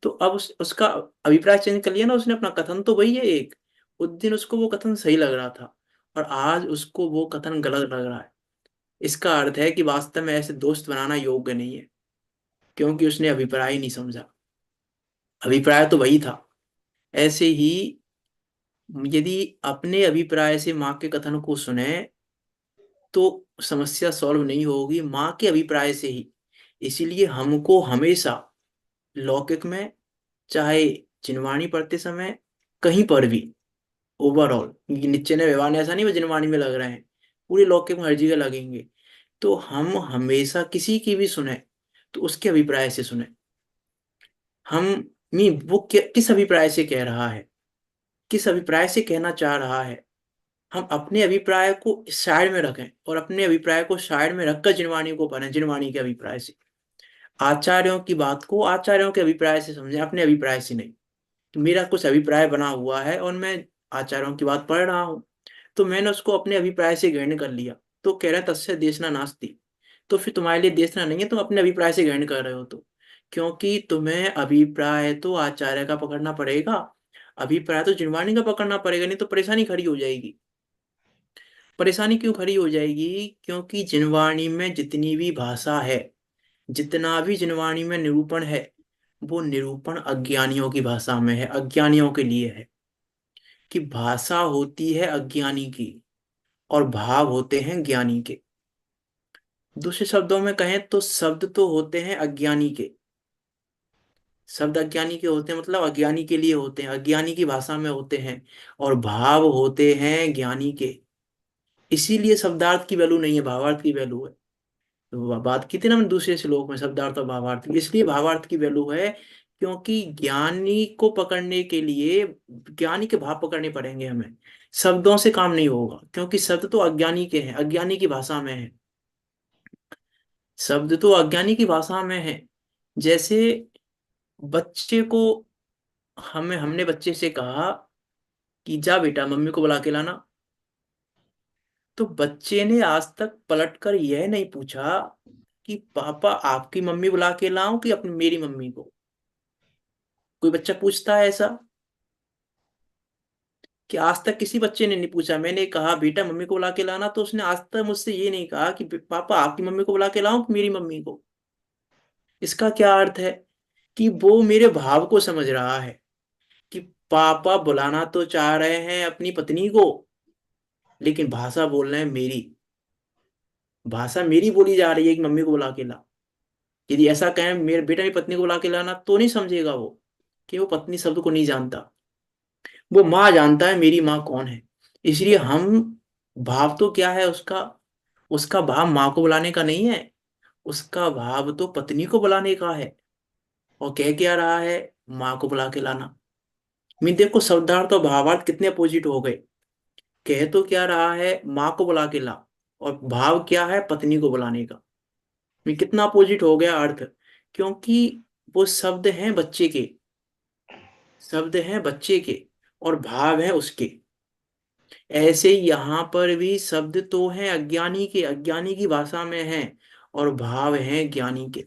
तो अब उसका अभिप्राय चेंज कर लिया ना उसने अपना। कथन तो वही है एक, उस दिन उसको वो कथन सही लग रहा था और आज उसको वो कथन गलत लग रहा है। इसका अर्थ है कि वास्तव में ऐसे दोस्त बनाना योग्य नहीं है, क्योंकि उसने अभिप्राय ही नहीं समझा। अभिप्राय तो वही था। ऐसे ही यदि अपने अभिप्राय से माँ के कथन को सुने तो समस्या सॉल्व नहीं होगी, माँ के अभिप्राय से ही। इसीलिए हमको हमेशा लौकिक में, चाहे जिनवाणी पढ़ते समय, कहीं पर भी, ओवरऑल निश्चय ने व्यवहार ने ऐसा नहीं वो जिनवाणी में लग रहे हैं, पूरे लौकिक में हर जगह लगेंगे, तो हम हमेशा किसी की भी सुने तो उसके अभिप्राय से सुने। हम नहीं वो किस अभिप्राय से कह रहा है, किस अभिप्राय से कहना चाह रहा है, हम अपने अभिप्राय को साइड में रखें और अपने अभिप्राय को साइड में रखकर जिनवाणी को पढ़ें, जिनवाणी के अभिप्राय से। आचार्यों की बात को आचार्यों के अभिप्राय से समझें, अपने अभिप्राय से नहीं। तो मेरा कुछ अभिप्राय बना हुआ है और मैं आचार्यों की बात पढ़ रहा हूँ, तो मैंने उसको अपने अभिप्राय से ग्रहण कर लिया, तो कह रहे हैं तस्य देशना नास्ति। तो फिर तुम्हारे लिए देशना नहीं है, तुम अपने अभिप्राय से ग्रहण कर रहे हो तो, क्योंकि तुम्हें अभिप्राय तो आचार्य का पकड़ना पड़ेगा, अभिप्राय तो जिनवाणी का पकड़ना पड़ेगा, नहीं तो परेशानी खड़ी हो जाएगी। परेशानी क्यों खड़ी हो जाएगी? क्योंकि जिनवाणी में जितनी भी भाषा है, जितना भी जिनवाणी में निरूपण है, वो निरूपण अज्ञानियों की भाषा में है, अज्ञानियों के लिए है। कि भाषा होती है अज्ञानी की और भाव होते हैं ज्ञानी के। दूसरे शब्दों में कहें तो शब्द तो होते हैं अज्ञानी के, शब्द अज्ञानी के होते हैं, मतलब अज्ञानी के लिए होते हैं, अज्ञानी की भाषा में होते हैं, और भाव होते हैं ज्ञानी के। इसीलिए शब्दार्थ की वैल्यू नहीं है, भावार्थ की वैल्यू है। तो बात की थी ना मैंने दूसरे श्लोक में, शब्दार्थ और भावार्थ की, इसलिए भावार्थ की वैल्यू है, क्योंकि ज्ञानी को पकड़ने के लिए ज्ञानी के भाव पकड़ने पड़ेंगे हमें, शब्दों से काम नहीं होगा, क्योंकि शब्द तो अज्ञानी के हैं, अज्ञानी की भाषा में है। शब्द तो अज्ञानी की भाषा में है। जैसे बच्चे को, हमने बच्चे से कहा कि जा बेटा मम्मी को बुला के लाना, तो बच्चे ने आज तक पलटकर यह नहीं पूछा कि पापा आपकी मम्मी बुला के लाऊं कि अपनी मेरी मम्मी को। कोई बच्चा पूछता है ऐसा? कि आज तक किसी बच्चे ने नहीं पूछा। मैंने कहा बेटा मम्मी को बुला के लाना, तो उसने आज तक मुझसे ये नहीं कहा कि पापा आपकी मम्मी को बुला के लाऊं कि मेरी मम्मी को। इसका क्या अर्थ है? कि वो मेरे भाव को समझ रहा है कि पापा बुलाना तो चाह रहे हैं अपनी पत्नी को, लेकिन भाषा बोल रहे हैं मेरी। भाषा मेरी बोली जा रही है कि मम्मी को बुला के ला। यदि ऐसा कहें मेरे बेटा मेरी पत्नी को बुला के लाना, तो नहीं समझेगा वो, कि वो पत्नी शब्द को नहीं जानता। वो माँ जानता है मेरी माँ कौन है। इसलिए हम, भाव तो क्या है उसका? उसका भाव माँ को बुलाने का नहीं है, उसका भाव तो पत्नी को बुलाने का है। और कह क्या रहा है? माँ को बुला के लाना। मैं देखो शब्दार्थ और भावार्थ कितने अपोजिट हो गए। कह तो क्या रहा है? माँ को बुला के ला। और भाव क्या है? पत्नी को बुलाने का। मैं कितना अपोजिट हो गया अर्थ। क्योंकि वो शब्द हैं बच्चे के, शब्द हैं बच्चे के, और भाव है उसके। ऐसे ही यहाँ पर भी शब्द तो हैं अज्ञानी के, अज्ञानी की भाषा में हैं, और भाव हैं ज्ञानी के।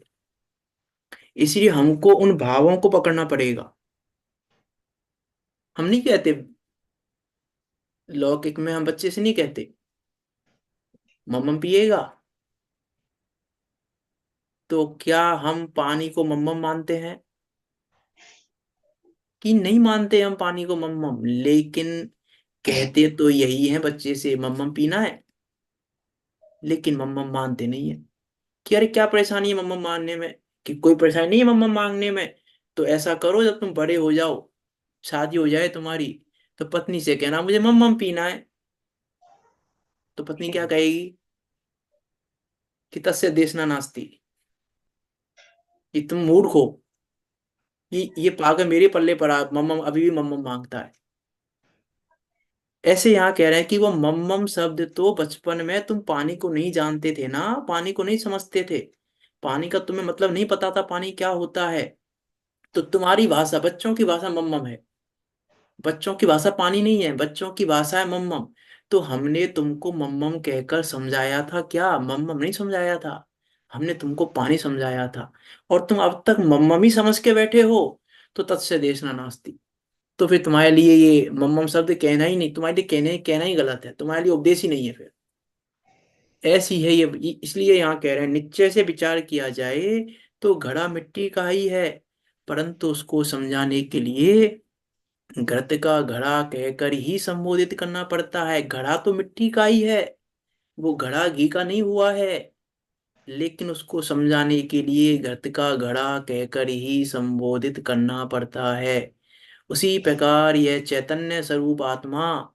इसलिए हमको उन भावों को पकड़ना पड़ेगा। हम नहीं कहते, लौकिक में हम बच्चे से नहीं कहते मम्मम पिएगा, तो क्या हम पानी को मम्मम मानते हैं? कि नहीं मानते हम पानी को मम्मम, लेकिन कहते तो यही है बच्चे से मम्मम पीना है, लेकिन मम्मम मानते नहीं है। कि अरे क्या परेशानी है मम्मम मानने में? कि कोई परेशानी नहीं है मम्मम मांगने में। तो ऐसा करो, जब तुम बड़े हो जाओ, शादी हो जाए तुम्हारी, तो पत्नी से कहना मुझे मम्मम पीना है। तो पत्नी क्या कहेगी? कि तस्य देशना नास्ती, कि तुम मूर्ख हो, कि ये पागल मेरे पल्ले पड़ा, मम्मम अभी भी मम्मम मांगता है। ऐसे यहाँ कह रहे हैं कि वो मम्मम शब्द तो बचपन में तुम पानी को नहीं जानते थे ना, पानी को नहीं समझते थे, पानी का तुम्हें मतलब नहीं पता था पानी क्या होता है। तो तुम्हारी भाषा, बच्चों की भाषा मम्मम है। बच्चों की भाषा पानी नहीं है, बच्चों की भाषा है मम्मम। तो हमने तुमको मम्मम कहकर समझाया था क्या? मम्मम नहीं समझाया था, हमने तुमको पानी समझाया था। और तुम अब तक मम्मम ही समझ के बैठे हो। तो तत्से देशना नास्ति। तो फिर तुम्हारे लिए ये मम्मम शब्द कहना ही नहीं, तुम्हारे लिए कहने कहना ही गलत है, तुम्हारे लिए उपदेश ही नहीं है फिर। ऐसी है ये। इसलिए यहाँ कह रहे हैं निश्चय से विचार किया जाए तो घड़ा मिट्टी का ही है, परंतु उसको समझाने के लिए घृत का घड़ा कहकर ही संबोधित करना पड़ता है। घड़ा तो मिट्टी का ही है, वो घड़ा घी का नहीं हुआ है, लेकिन उसको समझाने के लिए घृत का घड़ा कहकर ही संबोधित करना पड़ता है। उसी प्रकार यह चैतन्य स्वरूप आत्मा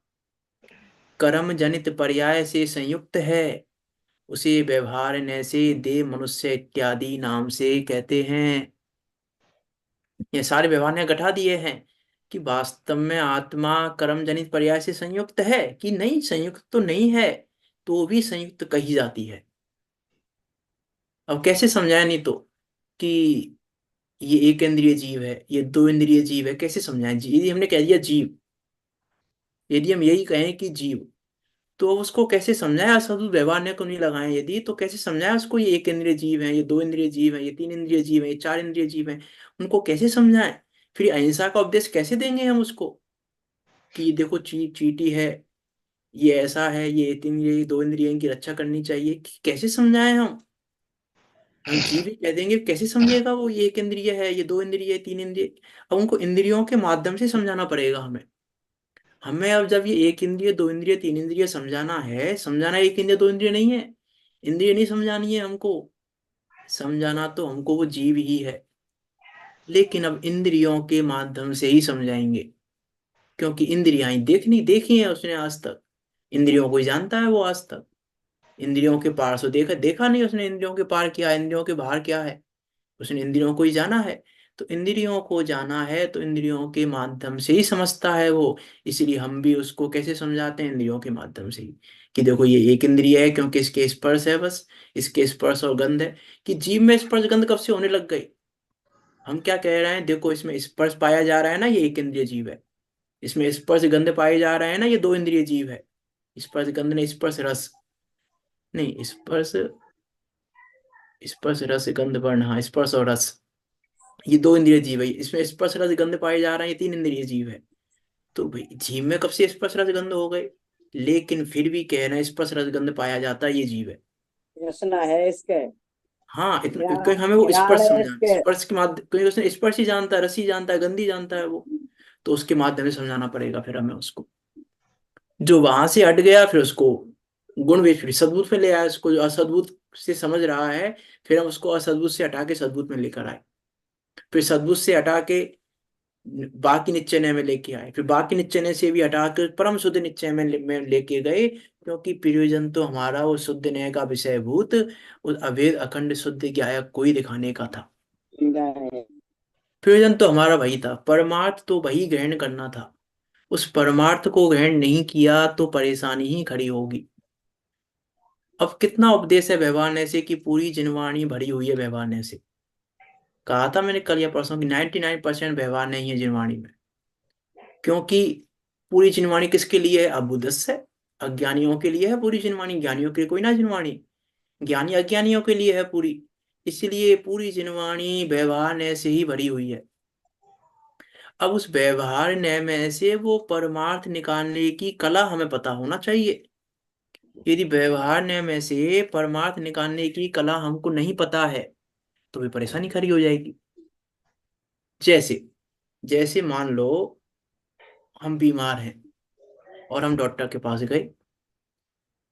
कर्म जनित पर्याय से संयुक्त है। उसे व्यवहार न से देव मनुष्य इत्यादि नाम से कहते हैं। ये सारे व्यवहार ने घटा दिए हैं। कि वास्तव में आत्मा कर्म जनित पर्याय से संयुक्त है कि नहीं? संयुक्त तो नहीं है, तो भी संयुक्त कही जाती है। अब कैसे समझाया? नहीं तो कि ये एक इंद्रिय जीव है, ये दो इंद्रिय जीव है, कैसे समझाएं? यदि हमने कह दिया जीव, यदि हम यही कहें कि जीव, तो उसको कैसे समझाया? साधु व्यवहार ने को नहीं लगाए यदि, तो कैसे समझाया उसको? ये एक इंद्रिय जीव है, ये दो इंद्रिय जीव है, ये तीन इंद्रिय जीव है, ये चार इंद्रिय जीव है। उनको कैसे समझाएं? फिर अहिंसा का उपदेश कैसे देंगे हम उसको? कि ये देखो चीटी है, ये ऐसा है, ये तीन इंद्रिय दो इंद्रिय की रक्षा करनी चाहिए, कैसे समझाएं हम जीव ही कह देंगे, कैसे समझेगा वो? ये एक इंद्रिय है, ये दो इंद्रिय है, तीन इंद्रिय। अब उनको इंद्रियों के माध्यम से समझाना पड़ेगा हमें। हमें अब जब ये एक इंद्रिय दो इंद्रिय तीन इंद्रिय समझाना है, समझाना एक इंद्रिय दो इंद्रिय नहीं है, इंद्रिय नहीं समझानी है हमको, समझाना तो हमको वो जीव ही है। लेकिन अब इंद्रियों के माध्यम से ही समझाएंगे, क्योंकि इंद्रियां ही देखनी देखी है उसने आज तक। इंद्रियों को ही जानता है वो आज तक। इंद्रियों के पार से देखा देखा नहीं उसने, इंद्रियों के पार क्या है, इंद्रियों के बाहर क्या है। उसने इंद्रियों को ही जाना है। तो इंद्रियों को जाना है तो इंद्रियों के माध्यम से ही समझता है वो। इसलिए हम भी उसको कैसे समझाते हैं? इंद्रियों के माध्यम से ही। कि देखो ये एक इंद्रिय है क्योंकि इसके स्पर्श है, बस इसके स्पर्श और गंध है। कि जीव में स्पर्श गंध कब से होने लग गई? हम क्या कह रहे हैं? देखो इसमें स्पर्श पाया जा रहा है ना, ये एक इंद्रिय जीव है। इसमें स्पर्श गंध पाए जा रहे हैं ना, ये दो इंद्रिय जीव है। स्पर्श गंध ने स्पर्श रस, नहीं स्पर्श, स्पर्श रस गंध वर्ण, हाँ स्पर्श और रस, ये दो इंद्रिय जीव है। इसमें स्पर्श रस गंध पाए जा रहे हैं, ये तीन इंद्रिय जीव है। तो भाई जीव में कब से स्पर्श रसगंध हो गए, लेकिन फिर भी कह रहे हैं स्पर्श रसगंध पाया जाता है, ये जीव है। रसना है इसके, हाँ, इतना घ्राण, क्योंकि हमें वो घ्राण स्पर्श है समझाना, इसके। स्पर्श के माध्यम, क्योंकि उसने स्पर्श ही जानता है, रस ही जानता है, गंध ही जानता है वो, तो उसके माध्यम से समझाना पड़ेगा फिर हमें उसको। जो वहां से हट गया फिर उसको गुण में, फिर सद्भुत में ले आया उसको, जो असद्भुत से समझ रहा है, फिर हम उसको असद्भुत से हटा के सद्भुत में लेकर आए। फिर सद्भुत से हटा के बाकी निश्चय नय में लेके आए, फिर बाकी निश्चय नय से भी हटा कर परम शुद्ध निश्चय में लेके गए, क्योंकि प्रयोजन तो हमारा वो शुद्ध नय का विषय भूत उस अभेद अखंड शुद्ध ज्ञाया कोई दिखाने का था। नहीं, प्रयोजन तो हमारा वही था, परमार्थ तो वही ग्रहण करना था। उस परमार्थ को ग्रहण नहीं किया तो परेशानी ही खड़ी होगी। अब कितना उपदेश है व्यवहार से कि पूरी जिनवाणी भरी हुई है व्यवहार से। कहा था मैंने कल या परसों की 99% व्यवहार नहीं है जिनवाणी में, क्योंकि पूरी जिनवाणी किसके लिए है, अबुदस है, अज्ञानियों के लिए है पूरी जिनवाणी, ज्ञानियों के लिए कोई ना जिनवाणी, ज्ञानी अज्ञानियों के लिए है पूरी। इसलिए पूरी जिनवाणी व्यवहार न्याय से ही भरी हुई है। अब उस व्यवहार न्याय में से वो परमार्थ निकालने की कला हमें पता होना चाहिए। यदि व्यवहार न्याय में से परमार्थ निकालने की कला हमको नहीं पता है तो भी परेशानी खड़ी हो जाएगी। जैसे जैसे मान लो हम बीमार हैं और हम डॉक्टर के पास गए,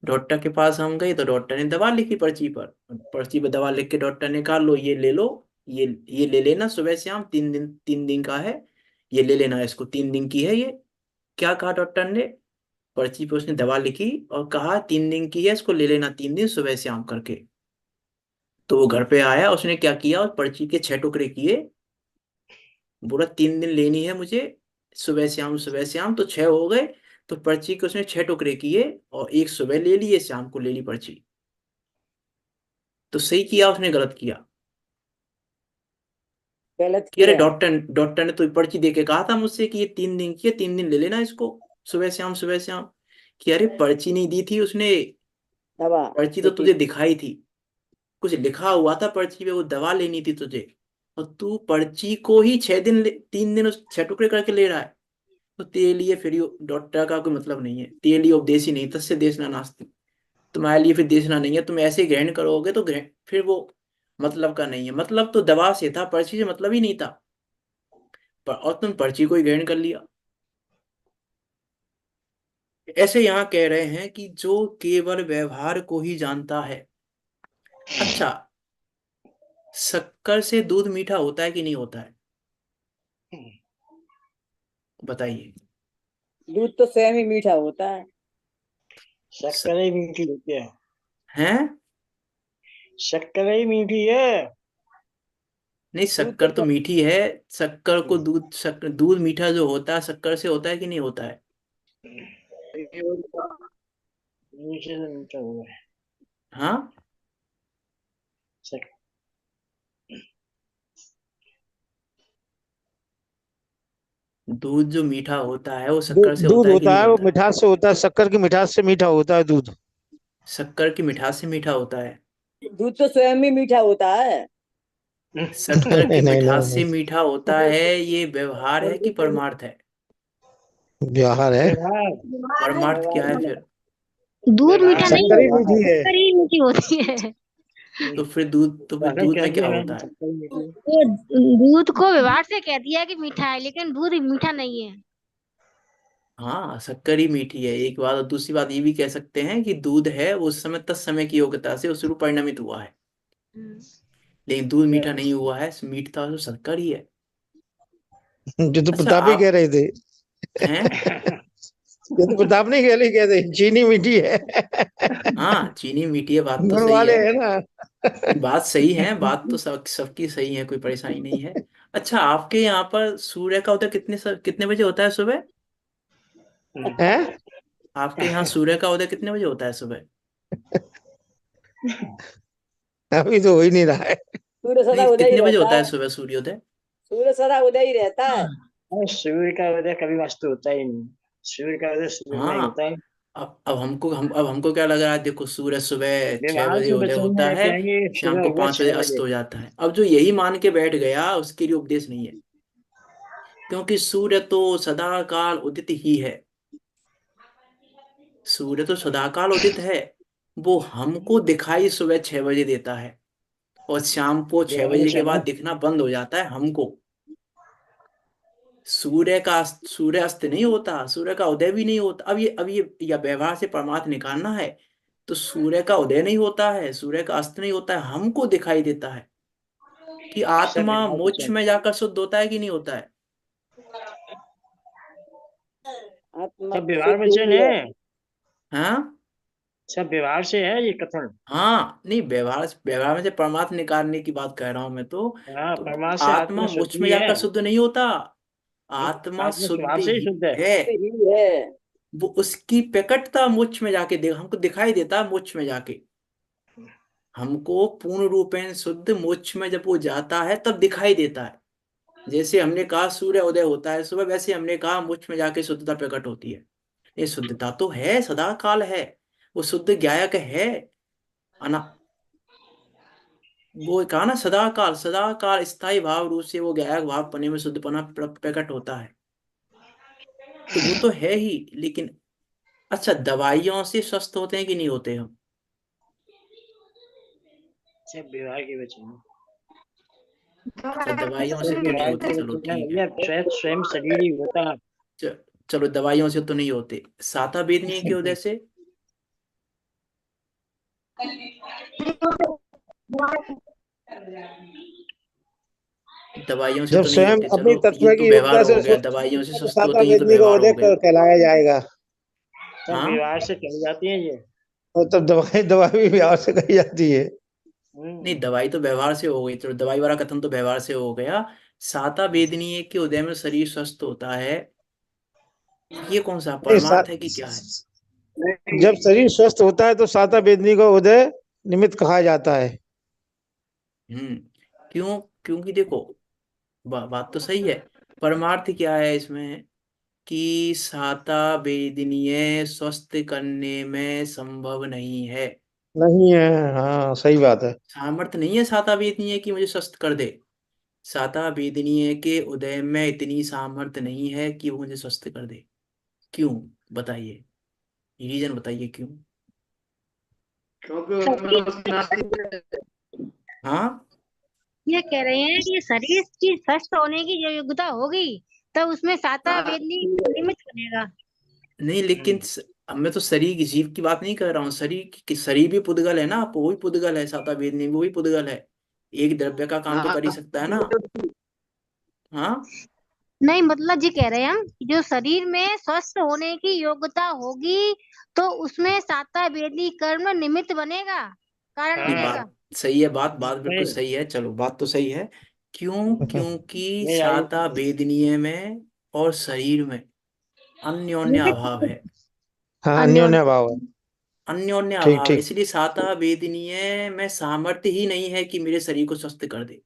डॉक्टर के पास हम गए तो डॉक्टर ने दवा लिखी पर्ची पर, पर्ची पर दवा लिख के डॉक्टर ने कहा लो ये ले लो, ये ले लेना सुबह शाम, 3 दिन, 3 दिन का है, ये ले लेना, इसको 3 दिन की है ये। क्या कहा डॉक्टर ने, पर्ची पे उसने दवा लिखी और कहा 3 दिन की है, इसको ले लेना 3 दिन सुबह शाम करके। तो वो घर पे आया, उसने क्या किया, उस पर्ची के 6 टुकड़े किए, बोला 3 दिन लेनी है मुझे, सुबह शाम सुबह शाम, तो 6 हो गए। तो पर्ची के उसने 6 टुकड़े किए और एक सुबह ले लिए, शाम को ले ली पर्ची। तो सही किया उसने गलत किया? गलत कि अरे किया। डॉक्टर डॉक्टर ने तो पर्ची दे के कहा था मुझसे कि ये 3 दिन की है, 3 दिन ले लेना इसको, सुबह शाम सुबह शाम। कि अरे पर्ची नहीं दी थी उसने, दवा पर्ची तो लिखी तुझे थी। दिखाई थी, कुछ लिखा हुआ था पर्ची पे, वो दवा लेनी थी तुझे, और तू पर्ची को ही 6 दिन 3 दिन उस 6 टुकड़े करके ले रहा है। तो तेरे लिए फिर डॉक्टर का कोई मतलब नहीं है, तेरे लिए उपदेश ही नहीं, तस्य देशना नास्ति। तुम्हारे लिए फिर देशना नहीं है, तुम ऐसे ही ग्रहण करोगे तो ग्रहण फिर वो मतलब का नहीं है। मतलब तो दवा से था, पर्ची से मतलब ही नहीं था, पर और तुम पर्ची को ही ग्रहण कर लिया। ऐसे यहाँ कह रहे हैं कि जो केवल व्यवहार को ही जानता है। अच्छा, शक्कर से दूध मीठा होता है कि नहीं होता है, बताइए। दूध तो स्वयं ही मीठा होता है। स- शक्कर ही मीठी होती है। हैं? शक्कर ही मीठी है। नहीं, दूध शक्कर तो तो मीठी है। शक्कर को दूध, दूध मीठा जो होता है शक्कर से होता है कि नहीं होता है? मीठे से मीठा हुआ है। हाँ, शक- दूध जो मीठा होता है वो दूध शक्कर से दूध होता है कि होता नहीं है, वो होता है? मिठास से होता है, शक्कर की मिठास से मीठा होता है दूध। शक्कर की मिठास से मीठा होता है? दूध तो स्वयं ही मीठा होता है। शक्कर की नहीं नहीं मिठास नहीं से मीठा होता है, ये व्यवहार है कि नहीं। परमार्थ है? व्यवहार है। व्यवहार। परमार्थ क्या है व्यवहार फिर? दूध मीठा व्यवहार है, नहीं शक्कर ही होता, मीठी है। शक्कर ही मीठी होती है। तो फिर भाषण दूध कह में क्या दिया होता मैंने, है? शक्कर ही मीठी है। वो दूध को व्यवहार से कह दिया कि मीठा है, लेकिन दूध मीठा नहीं है। हाँ, शक्कर ही मीठी है एक बात, और दूसरी बात ये भी कह सकते हैं कि दूध है वो उस समय तत्समय की योग्यता से उस रूप परिणमित हुआ है, हम्म। लेकिन दूध मीठा नहीं हुआ है, मीठा तो शक्कर ही है। जो तो अच्छा प्रताप ही कह आप रहे थे। हैं? ये तो प्रताप नहीं कह रहे, कहते चीनी मीठी है। हाँ, चीनी मीठी है, बात तो गुण सही वाले है। है ना। नहीं, बात सही है, बात तो सबकी सही है, कोई परेशानी नहीं है। अच्छा, आपके यहाँ पर सूर्य का उदय कितने बजे होता है सुबह? है। आपके यहाँ सूर्य का उदय कितने बजे होता है सुबह? अभी तो हो ही नहीं रहा है। सूर्य नहीं, सदा उदय ही कितने बजे रहता होता है है। सुबह सूर्योदय? सूर्य सदा उदय ही रहता है। और सूर्य का उदय कभी वास्तव होता ही नहीं। सूर्य का उदय सूर्य में ही हाँ, होता है। अब हमको क्या लग रहा है, देखो सूरज सुबह छह व्यवहार बजे से उदय होता बचना है, कहेंगे, शाम सुबह को हुआ 5 बजे छह अस्त बजे हो जाता है। अब जो यही मान के बैठ गया उसके लिए उपदेश नहीं है, क्योंकि सूर्य तो सदाकाल उदित ही है। सूर्य तो सदाकाल उदित है। वो हमको दिखाई सुबह 6 बजे देता है और शाम को 6 बजे के बाद दिखना बंद हो जाता है हमको। सूर्य अस्त नहीं होता, सूर्य का उदय भी नहीं होता। अब ये या व्यवहार से परमार्थ निकालना है तो सूर्य का उदय नहीं होता है, सूर्य का अस्त नहीं होता है, हमको दिखाई देता है। कि सब आत्मा व्यवहार मोक्ष वचन, में जाकर शुद्ध होता है कि नहीं होता है? सब व्यवहार वचन है, हाँ सब व्यवहार से है ये कथन। हाँ, नहीं, व्यवहार व्यवहार में से परमार्थ निकालने की बात कर रहा हूं मैं हाँ, तो परमार्थ से आत्मा आत्मा शुद्ध मोक्ष में ही है। जाकर शुद्ध नहीं होता। आत्मा आत्मा शुद्ध स्वभाव से ही ही शुद्ध है। है। वो उसकी प्रकटता मोक्ष में जाके देख हमको दिखाई देता है मोक्ष में जाके। हमको पूर्ण रूपेण शुद्ध मोक्ष में जब वो जाता है तब दिखाई देता है। जैसे हमने कहा सूर्य उदय होता है सुबह, वैसे हमने कहा मोक्ष में जाके शुद्धता प्रकट होती है। ये शुद्धता तो है, सदा काल है। वो शुद्ध ज्ञायक है। अना वो कहा ना, सदा काल, सदा काल स्थायी भाव रूप से वो ज्ञायक भाव पने में शुद्धपना प्रकट होता है। तो वो तो है ही, लेकिन अच्छा, दवाइयों से स्वस्थ होते हैं कि नहीं होते हम? सब व्यवहार के वचन है। अच्छा, दवाइयों से सब तो नहीं व्यवहार होते, के चलो वचन है ठीक है। भैया, स्वयं स्वयं शरीर ही होता है। च- चलो, दवाइयों से तो नहीं होते, साता वेदनी की वजह से। दवाइयों से जब तो नहीं स्वयं होते, अपनी चलो ये तत्व तो की व्यवहार योग्यता से हो गया, स्वस्थ दवाइयों से होगा तो स्वस्थ सातवां होते हैं, ये तो वेदनी का व्यवहार उदय हो गया। कहलाया जाएगा। सब हाँ, व्यवहार से कही जाती है ये। और तब दवाई दवाई भी व्यवहार से कही जाती है। नहीं, दवाई तो व्यवहार से हो गई, चलो दवाई वाला कथन तो व्यवहार से हो गया। साता वेदनीय के उदय में शरीर स्वस्थ होता है, ये कौन सा नहीं, परमार्थ है कि क्या है? जब शरीर स्वस्थ होता है तो सातवां वेदनी का उदय निमित्त कहा जाता है। हम्म। क्यों? क्योंकि देखो, बात तो सही है। परमार्थ क्या है इसमें? कि साता वेदनीय स्वस्थ करने में संभव नहीं है। नहीं है, हाँ सही बात है। सामर्थ्य नहीं है साता वेदनीय की मुझे स्वस्थ कर दे। साता वेदनीय के उदय में इतनी सामर्थ्य नहीं है कि वो मुझे स्वस्थ कर दे। क्यों? बताइए, रीजन बताइए क्यों। हाँ, ये कह रहे हैं कि शरीर की स्वस्थ होने की जो योग्यता होगी तब उसमें साता वेदनी निमित्त बनेगा। नहीं, लेकिन अब मैं तो शरीर की, जीव की बात नहीं कर रहा हूँ। शरीर भी पुद्गल है ना, आप वो भी पुद्गल है, साता वेदनी वो भी पुद्गल है। एक द्रव्य का काम तो कर ही सकता है ना। हाँ, नहीं, मतलब ये कह रहे हैं हम कि जो शरीर में स्वस्थ होने की योग्यता होगी तो उसमें साता वेदी कर्म निमित्त बनेगा, कारण नहीं, बनेगा। बात सही है, बात बात बिल्कुल नहीं सही है, चलो बात तो सही है। क्यों? क्योंकि नहीं आई। साता वेदनीय में और शरीर में अन्योन्य निमित्त अभाव है। हाँ, अन्योन अन्योन्य भाव है। अन्योन्य ठीक अभाव है, ठीक। इसलिए साता वेदनीय में सामर्थ्य ही नहीं है कि मेरे शरीर को स्वस्थ कर दे।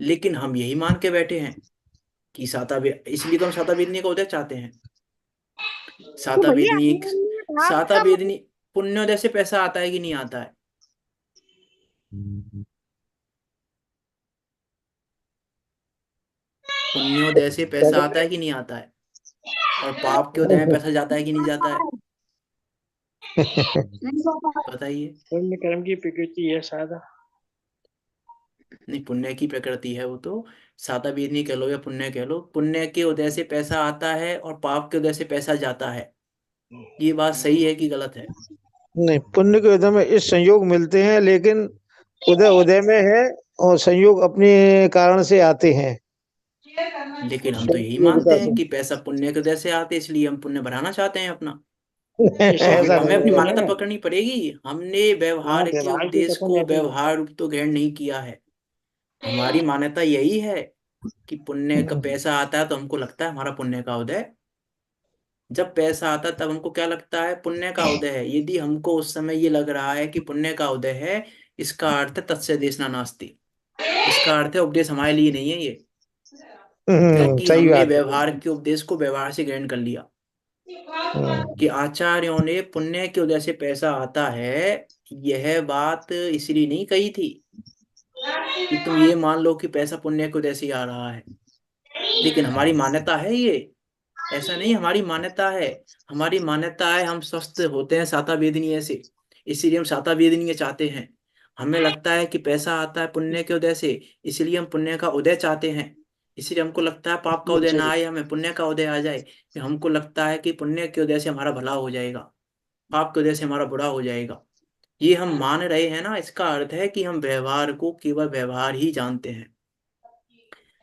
लेकिन हम यही मान के बैठे हैं कि इसलिए तो हम साता वेदनीय का उदय चाहते हैं। तो साता भैया वेदनी अन्योन्य भाव साता का वेदनी पुण्योदय से पैसा आता है कि नहीं आता है? पुण्योदय से क्या पैसा आता है कि नहीं आता है? और पाप के उदय में पैसा जाता है कि नहीं जाता है? नहीं होता। बताइए। पुण्य कर्म की प्रकृति है सादा। नहीं, पुण्य की प्रकृति है वो तो। साता वेदनी कह लो या पुण्य कह लो, पुण्य के उदय से पैसा आता है और पाप के उदय से पैसा जाता है। ये बात सही है कि गलत है? नहीं, पुण्य के उदय में इस संयोग मिलते हैं, लेकिन उदय उदय में है और संयोग अपने कारण से आते हैं। लेकिन हम तो स्वयं यही की योग्यता मानते हैं से। कि पैसा पुण्य के उदय से आते, इसलिए हम पुण्य बढ़ाना चाहते हैं अपना। ये तो सब ऐसा हमें व्यवहार अपनी नहीं वचन मान्यता है। पकड़नी पड़ेगी। हमने हाँ, व्यवहार के व्यवहार की उपदेश कथन को ऐसे ही है। व्यवहार रूप तो ग्रहण नहीं किया है। हमारी मान्यता यही है कि पुण्य का है। पैसा आता है तो हमको लगता है हमारा पुण्य का उदय। जब पैसा आता है तब हमको क्या लगता है? पुण्य का उदय है। यदि हमको उस समय ये लग रहा है कि पुण्य का उदय है, इसका अर्थ है तत्स्य देशना नास्ति। इसका अर्थ है उपदेश हमारे लिए नहीं है ये। क्योंकि सही हमने बात है। व्यवहार के उपदेश को व्यवहार से ग्रहण कर लिया कि आचार्यों ने पुण्य के उदय से पैसा आता है। यह बात इसलिए नहीं कही थी कि तुम ये मान लो कि पैसा पुण्य के उदय से ही आ रहा है। लेकिन हमारी मान्यता है ये, ऐसा नहीं, हमारी मान्यता है, हमारी मान्यता है हम स्वस्थ होते हैं साता वेदनीय से, इसीलिए हम साता वेदनीय चाहते हैं। हमें लगता है कि पैसा आता है पुण्य के उदय से, इसलिए हम पुण्य का उदय चाहते हैं। इसलिए हमको लगता है पाप का उदय ना आए, हमें पुण्य का उदय आ जाए। हमको लगता है कि पुण्य के उदय से हमारा भला हो जाएगा, पाप के उदय से हमारा बुरा हो जाएगा। ये हम मान रहे हैं ना, इसका अर्थ है कि हम व्यवहार को केवल व्यवहार ही जानते हैं।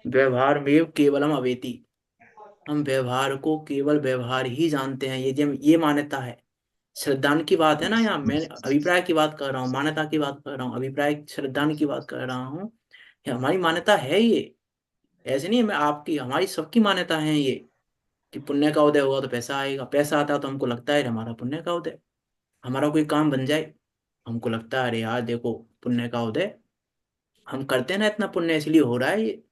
व्यवहार में केवलम अवेति, हम व्यवहार को केवल व्यवहार ही जानते हैं, ये मान्यता है। श्रद्धान की बात है ना, यहाँ मैं अभिप्राय की बात कर रहा हूँ, मान्यता की बात कर रहा हूँ, अभिप्राय श्रद्धान की बात कर रहा हूँ। ये हमारी मान्यता है ये, ऐसे नहीं है मैं आपकी, हमारी सबकी मान्यता है ये कि पुण्य का उदय होगा तो पैसा आएगा, पैसा आता है तो हमको लगता है हमारा पुण्य का उदय, हमारा कोई काम बन जाए, हमको लगता है अरे यार देखो पुण्य का उदय, हम करते हैं ना इतना पुण्य इसलिए हो रहा है ये,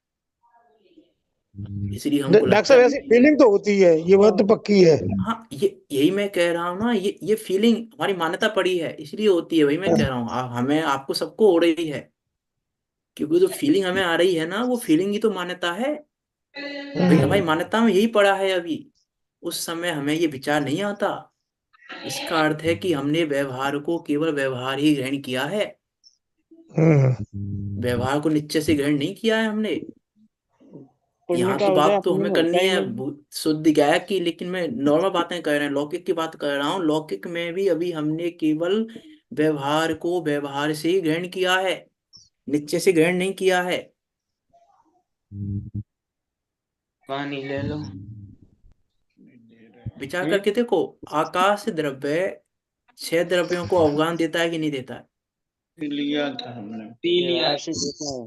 इसलिए हमको डॉक्टर लगता साहब है। ऐसी फीलिंग तो होती है, ये बात तो पक्की है। हाँ, ये यही मैं कह रहा हूँ ना, ये फीलिंग हमारी मान्यता पड़ी है इसलिए होती है, वही मैं कह रहा हूँ। हमें आपको सबको हो रही है, क्योंकि जो फीलिंग हमें आ रही है ना, वो फीलिंग ही तो मान्यता है भाई, हमारी मान्यता में यही पड़ा है अभी। उस समय हमें ये विचार नहीं आता, इसका अर्थ है कि हमने व्यवहार को केवल व्यवहार ही ग्रहण किया है, व्यवहार को निश्चय से ग्रहण नहीं किया है हमने। पुण्य यहाँ का तो उदय बात तो अपने हमें में करनी होता ही है नहीं। शुद्ध गायक की, लेकिन मैं नॉर्मल बातें कर रहे हैं, लौकिक की बात कर रहा हूँ। लौकिक में भी अभी हमने केवल व्यवहार को व्यवहार से ही ग्रहण किया है, निश्चय से ग्रहण नहीं किया है। पानी ले लो। विचार करके देखो, आकाश द्रव्य 6 द्रव्यों को अवगान देता है कि नहीं देता है? लिया था हमने, पी लिया। ऐसे देता है।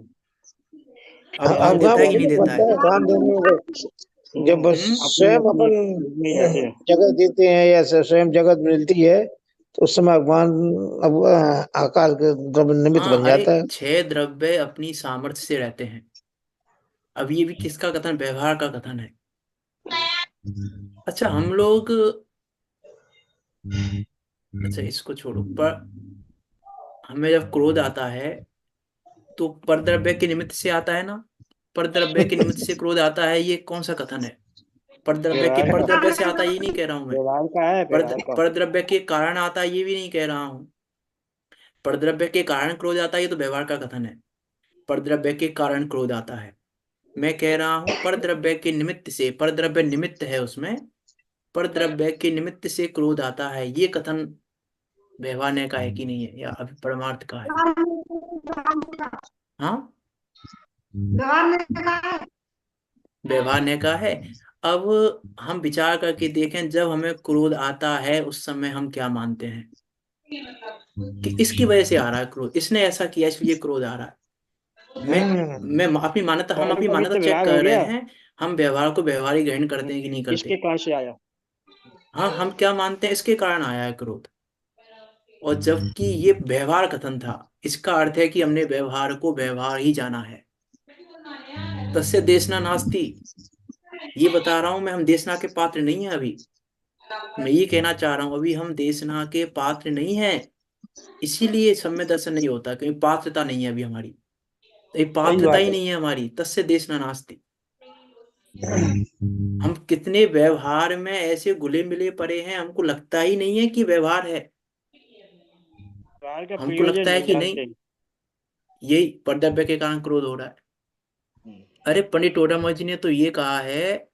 अवगान अवगाह देता है कि नहीं देता है? अवगान देने में जब बस अपने स्वयं अपने अपन में जाते हैं। जगत देते हैं या स्वयं जगत मिलती है, तो उस समय अवगान अब आकार के द्रव्य निमित्त हाँ, बन अरे जाता है। 6 द्रव्य अपनी सामर्थ्य से रहते हैं। अब ये भी किसका कथन? व्यवहार का कथन है। अच्छा हम लोग, अच्छा इसको छोड़ो, पर हमें जब क्रोध आता है तो परद्रव्य के निमित्त से आता है ना, परद्रव्य के निमित्त से क्रोध आता है, ये कौन सा कथन है? परद्रव्य के व्यवहार का परद्रव्य से आता है ये नहीं कह रहा हूं मैं, व्यवहार का है, व्यवहार का। परद्रव्य के कारण आता है ये भी नहीं कह रहा हूं। परद्रव्य के कारण क्रोध आता है ये तो व्यवहार का कथन है, परद्रव्य के कारण क्रोध आता है। मैं कह रहा हूं परद्रव्य के निमित्त से, परद्रव्य निमित्त है उसमें, परद्रव्य के निमित्त से क्रोध आता है, ये कथन व्यवहार का है कि नहीं है, या अभी परमार्थ का है? हाँ, व्यवहार का है। अब हम विचार करके देखें, जब हमें क्रोध आता है उस समय हम क्या मानते हैं कि इसकी वजह से आ रहा है क्रोध, इसने ऐसा किया इसलिए क्रोध आ रहा है। मैं अपनी मान्यता, हम कभी अपनी कभी मान्यता तो चेक विराग हो कर रहे गया। हैं, हम व्यवहार को व्यवहार ही ग्रहण करते हैं कि नहीं किसके करते। कारण से आया? हाँ, हम क्या मानते हैं इसके कारण आया है क्रोध, और जबकि ये व्यवहार कथन था, इसका अर्थ है कि हमने व्यवहार को व्यवहार ही जाना है। तस्य देशना नास्ति, ये बता रहा हूं मैं, हम देशना के पात्र नहीं है अभी। मैं ये कहना चाह रहा हूं अभी हम देशना के पात्र नहीं है, इसीलिए सम्य दर्शन नहीं होता, क्योंकि पात्रता नहीं है अभी हमारी, ये सही पात्रता बात ही है। नहीं है हमारी। तस्य देशना नास्ति, हम कितने व्यवहार में ऐसे घुले मिले पड़े हैं, हमको लगता ही नहीं है कि व्यवहार है, व्यवहार का हमको प्रयोजन लगता है नहीं कि नहीं, जानते। यही परद्रव्य के कारण क्रोध हो रहा है। अरे पंडित टोडामल जी ने तो ये कहा है,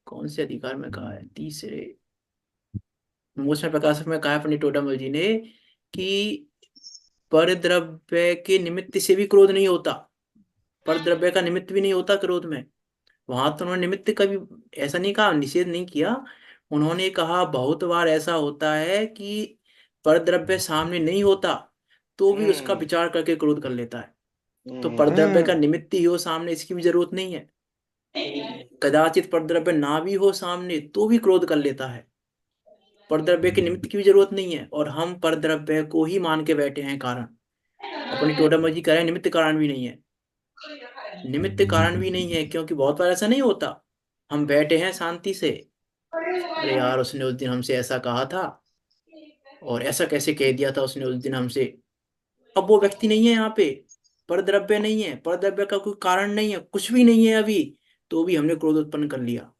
कौन से अधिकार में कहा है, तीसरे मोक्ष प्रकाशक में कहा है पंडित टोडामल जी ने कि परद्रव्य के निमित्त से भी क्रोध नहीं होता, परद्रव्य का निमित्त भी नहीं होता क्रोध में। वहां तो उन्होंने निमित्त का भी ऐसा नहीं कहा, निषेध नहीं किया, उन्होंने कहा बहुत बार ऐसा होता है कि परद्रव्य सामने नहीं होता तो भी उसका विचार करके क्रोध कर लेता है। तो परद्रव्य का निमित्त ही हो सामने, इसकी भी जरूरत नहीं है। कदाचित परद्रव्य ना भी हो सामने तो भी क्रोध कर लेता है, परद्रव्य के निमित्त की भी जरूरत नहीं है, और हम परद्रव्य को ही मान के बैठे हैं कारण। अपनी टोडामल जी कह रहे हैं निमित्त कारण भी नहीं है, निमित्त कारण भी नहीं है, क्योंकि बहुत बार ऐसा नहीं होता, हम बैठे हैं शांति से, अरे यार उसने उस दिन हमसे ऐसा कहा था, और ऐसा कैसे कह दिया था उसने उस दिन हमसे। अब वो व्यक्ति नहीं है यहाँ पे, परद्रव्य नहीं है, परद्रव्य का कोई कारण नहीं है, कुछ भी नहीं है अभी, तो भी हमने क्रोध उत्पन्न कर लिया।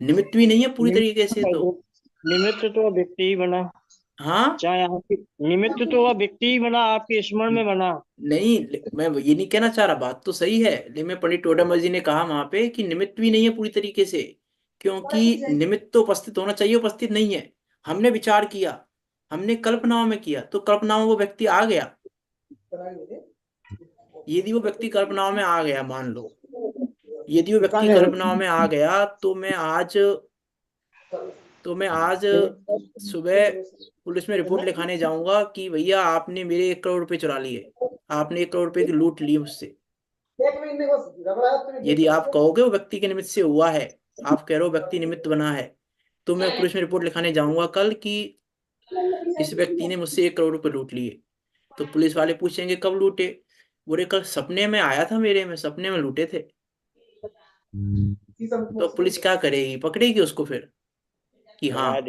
निमित्त भी नहीं है पूरी तरीके से तो। निमित्त तो व्यक्ति ही बना, हाँ चाहे आपकी निमित्त तो वह व्यक्ति ही बना, आपके स्मरण में बना। नहीं, मैं ये नहीं कहना चाह रहा, बात तो सही है, लेकिन मैं पंडित टोडरमल जी ने कहा वहां पे कि निमित्त भी नहीं है पूरी तरीके से, क्योंकि निमित्त तो उपस्थित होना चाहिए, उपस्थित नहीं है। हमने विचार किया, हमने कल्पनाओं में किया, तो कल्पनाओं में वो व्यक्ति आ गया। यदि वो व्यक्ति कल्पनाओं में आ गया, मान लो यदि वो व्यक्ति कल्पनाओं में आ गया, तो मैं आज सुबह पुलिस में रिपोर्ट लिखाने जाऊंगा कि भैया आपने मेरे 1 करोड़ रुपए चुरा लिए, आपने 1 करोड़ रुपए की लूट ली मुझसे। यदि आप कहोगे वो व्यक्ति के निमित्त से हुआ है, आप कह रहे हो व्यक्ति निमित्त बना है, तो मैं पुलिस में रिपोर्ट लिखाने जाऊंगा कल कि इस व्यक्ति ने मुझसे 1 करोड़ रुपए लूट लिए। तो पुलिस वाले पूछेंगे कब लूटे, बोले कल सपने में आया था मेरे में, सपने में लूटे थे। तो पुलिस क्या करेगी, पकड़ेगी उसको फिर कि हाँ